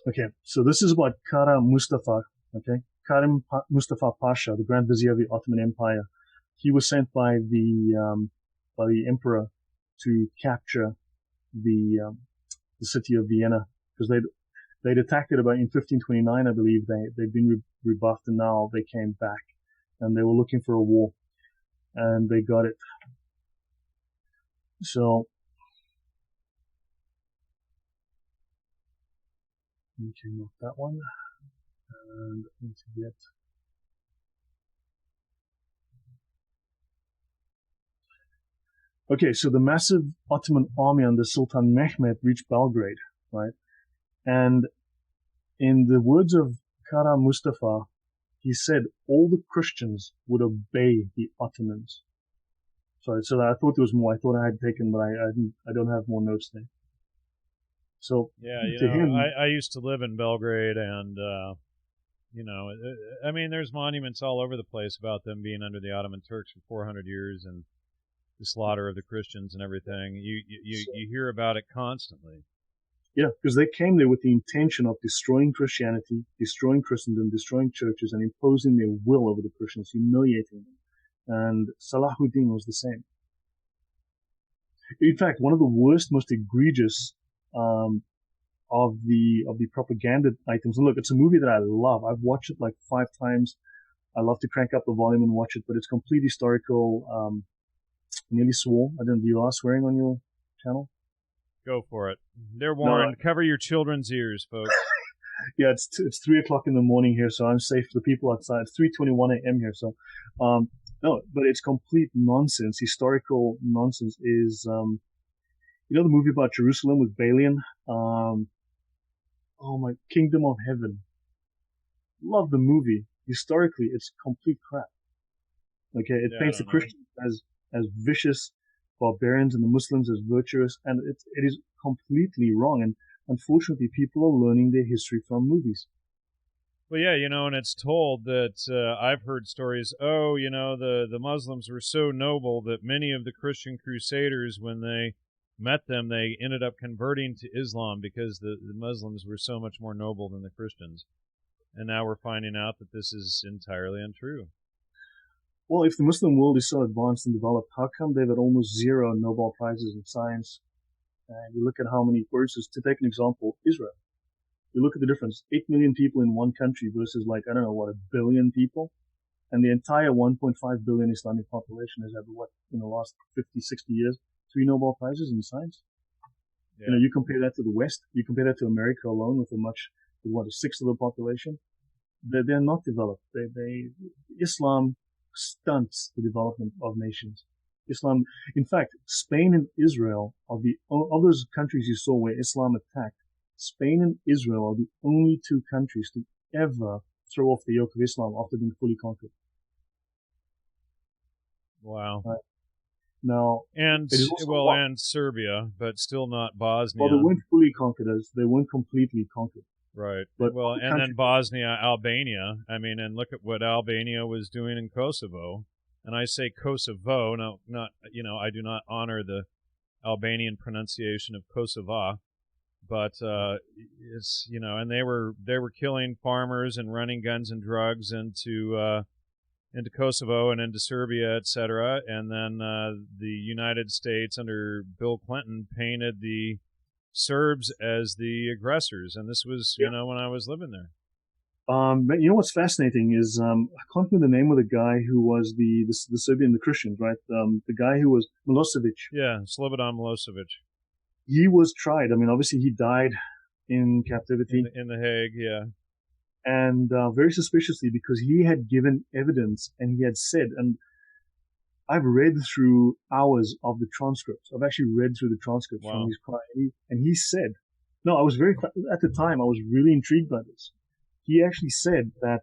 Okay, so this is about Kara Mustafa, okay? Karim Mustafa Pasha, the Grand Vizier of the Ottoman Empire. He was sent by the emperor to capture the city of Vienna, because they'd attacked it about in 1529, I believe. They'd been rebuffed, and now they came back, and they were looking for a war, and they got it. So, okay, not that one, and I need to get. Okay, so the massive Ottoman army under Sultan Mehmed reached Belgrade, right? And in the words of Kara Mustafa, he said all the Christians would obey the Ottomans. Sorry, so I thought there was more. I thought I had taken, but I don't have more notes there. So yeah, him, I used to live in Belgrade, and I mean, there's monuments all over the place about them being under the Ottoman Turks for 400 years and the slaughter of the Christians and everything. You hear about it constantly. Yeah, because they came there with the intention of destroying Christianity, destroying Christendom, destroying churches, and imposing their will over the Christians, humiliating them. And Salahuddin was the same. In fact, one of the worst, most egregious of the propaganda items. And look, it's a movie that I love. I've watched it like 5 times. I love to crank up the volume and watch it, but it's complete historical. Nearly swore. I don't know, do you allow swearing on your channel? Go for it. They're warned. No, cover your children's ears, folks. Yeah, it's 3 o'clock in the morning here, so I'm safe for the people outside. It's 3:21 a.m. here, so no, but it's complete nonsense. Historical nonsense is the movie about Jerusalem with Balian. Oh my, Kingdom of Heaven. Love the movie. Historically, it's complete crap. Okay, it paints the Christians as vicious barbarians and the Muslims as virtuous, and it is completely wrong. And unfortunately, people are learning their history from movies. Well, yeah, and it's told that I've heard stories. Oh, the Muslims were so noble that many of the Christian crusaders, when they met them, they ended up converting to Islam because the Muslims were so much more noble than the Christians. And now we're finding out that this is entirely untrue. Well, if the Muslim world is so advanced and developed, how come they've had almost 0 Nobel Prizes in science? You look at how many, for instance, to take an example, Israel. You look at the difference, 8 million people in one country versus 1 billion people. And the entire 1.5 billion Islamic population has had, what, in the last 50, 60 years, 3 Nobel Prizes in science. Yeah. You know, you compare that to the West, you compare that to America alone with a sixth of the population. They're not developed. Islam stunts the development of nations. Islam, in fact, Spain and Israel are of those countries you saw where Islam attacked. Spain and Israel are the only 2 countries to ever throw off the yoke of Islam after being fully conquered. Wow. Right. Now, and Serbia, but still not Bosnia. Well, they weren't fully conquered. They weren't completely conquered. Right. But well, and then Bosnia, Albania. I mean, and look at what Albania was doing in Kosovo. And I say Kosovo, not I do not honor the Albanian pronunciation of Kosovo, but it's and they were killing farmers and running guns and drugs into Kosovo and into Serbia, etc. And then the United States under Bill Clinton painted the Serbs as the aggressors, and this was when I was living there. But what's fascinating is I can't remember the name of the guy who was the Serbian, the Christians, right? The guy who was Milosevic. Yeah, Slobodan Milosevic. He was tried. I mean, obviously he died in captivity in the Hague. Yeah. And very suspiciously, because he had given evidence and he had said, and I've read through hours of the transcripts. I've actually read through the transcripts from his trial, and he said, no, at the time I was really intrigued by this. He actually said that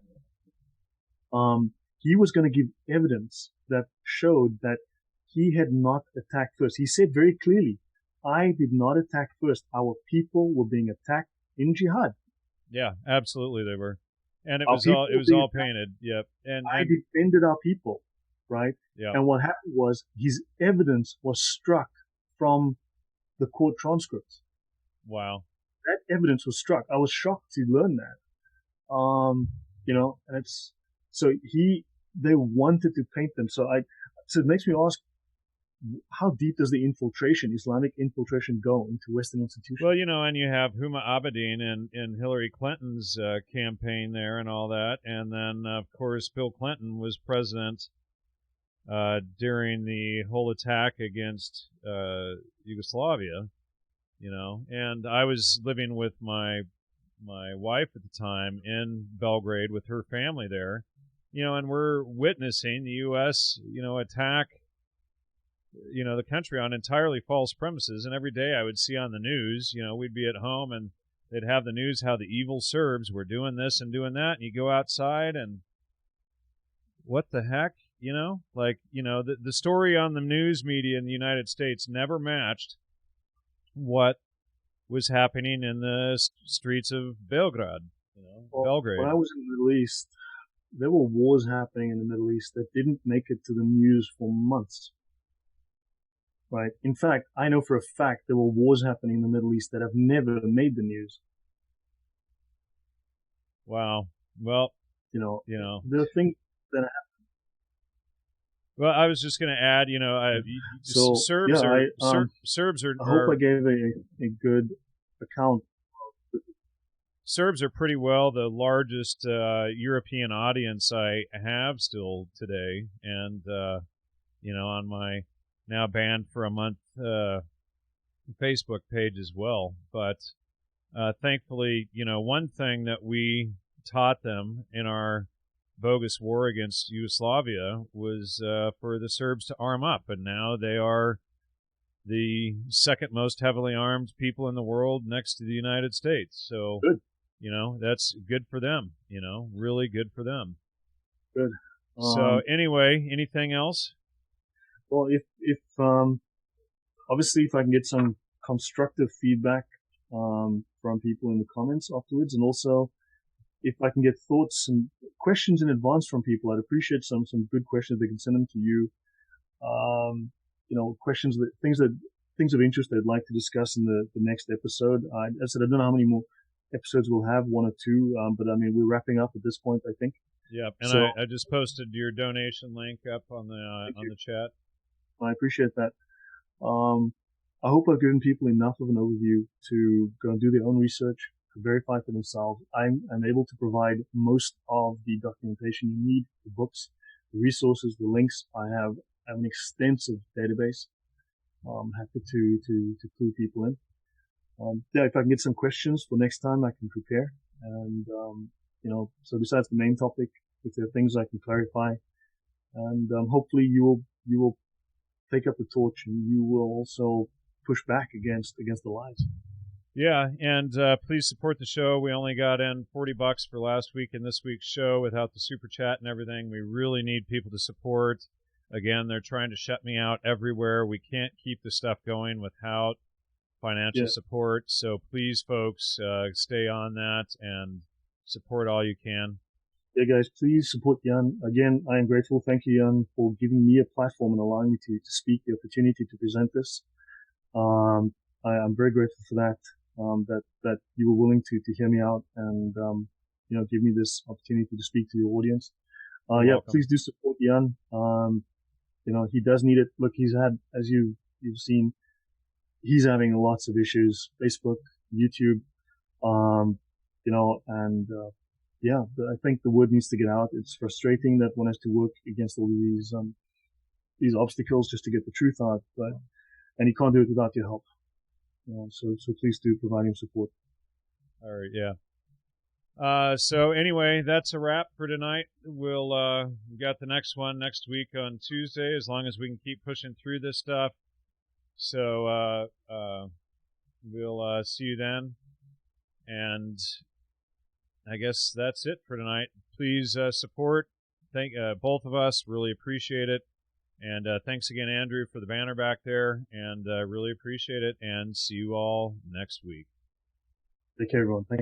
he was going to give evidence that showed that he had not attacked first. He said very clearly, I did not attack first. Our people were being attacked in jihad. Yeah, absolutely they were. And it was all painted. Yep. And I defended our people, right? Yeah. And what happened was his evidence was struck from the court transcripts. Wow. That evidence was struck. I was shocked to learn that. And it's so they wanted to paint them. So it makes me ask, how deep does the Islamic infiltration go into Western institutions? Well, and you have Huma Abedin in Hillary Clinton's campaign there and all that. And then, of course, Bill Clinton was president during the whole attack against Yugoslavia, and I was living with my wife at the time in Belgrade with her family there, and we're witnessing the U.S., attack the country on entirely false premises. And every day I would see on the news, we'd be at home and they'd have the news how the evil Serbs were doing this and doing that. And you go outside and what the heck, the story on the news media in the United States never matched what was happening in the streets of Belgrade. Belgrade. When I was in the Middle East, there were wars happening in the Middle East that didn't make it to the news for months. Right. In fact, I know for a fact there were wars happening in the Middle East that have never made the news. Wow. Well, the thing that happened. Well, I was just going to add, Serbs are. I hope I gave a good account. Serbs are pretty well the largest European audience I have still today, and on my now banned for a month Facebook page as well. But thankfully, one thing that we taught them in our bogus war against Yugoslavia was for the Serbs to arm up, and now they are the second most heavily armed people in the world next to the United States. So, good. That's good for them, really good for them. Good. So anyway, anything else? Well, if obviously if I can get some constructive feedback from people in the comments afterwards, and also if I can get thoughts and questions in advance from people, I'd appreciate some good questions. They can send them to you. Questions things of interest they'd like to discuss in the next episode. I said I don't know how many more episodes we'll have, 1 or 2, but I mean we're wrapping up at this point, I think. Yeah, and so, I just posted your donation link up on the chat. I appreciate that. I hope I've given people enough of an overview to go and do their own research, to verify for themselves. I'm able to provide most of the documentation you need, the books. the resources, the links. I have an extensive database. Happy to clue people in. Yeah, if I can get some questions for next time, I can prepare. And, so besides the main topic, if there are things I can clarify, and, hopefully you will take up the torch and you will also push back against the lies. Yeah, and please support the show. We only got in $40 for last week and this week's show without the super chat and everything. We really need people to support. Again, they're trying to shut me out everywhere. We can't keep the stuff going without financial support. So please, folks, stay on that and support all you can. Yeah, guys, please support Jan. Again, I am grateful. Thank you, Jan, for giving me a platform and allowing me to speak, the opportunity to present this. I'm very grateful for that, that you were willing to hear me out and, give me this opportunity to speak to your audience. Please do support Jan. He does need it. Look, he's had, as you've seen, he's having lots of issues, Facebook, YouTube, I think the word needs to get out. It's frustrating that one has to work against all these obstacles just to get the truth out, and he can't do it without your help. So please do provide him support. All right. Yeah. So anyway, that's a wrap for tonight. We got the next one next week on Tuesday, as long as we can keep pushing through this stuff. So, we'll, see you then. And I guess that's it for tonight. Please, support. Thank, both of us. Really appreciate it. And, thanks again, Andrew, for the banner back there. And, really appreciate it. And see you all next week. Take care, everyone. Thank you.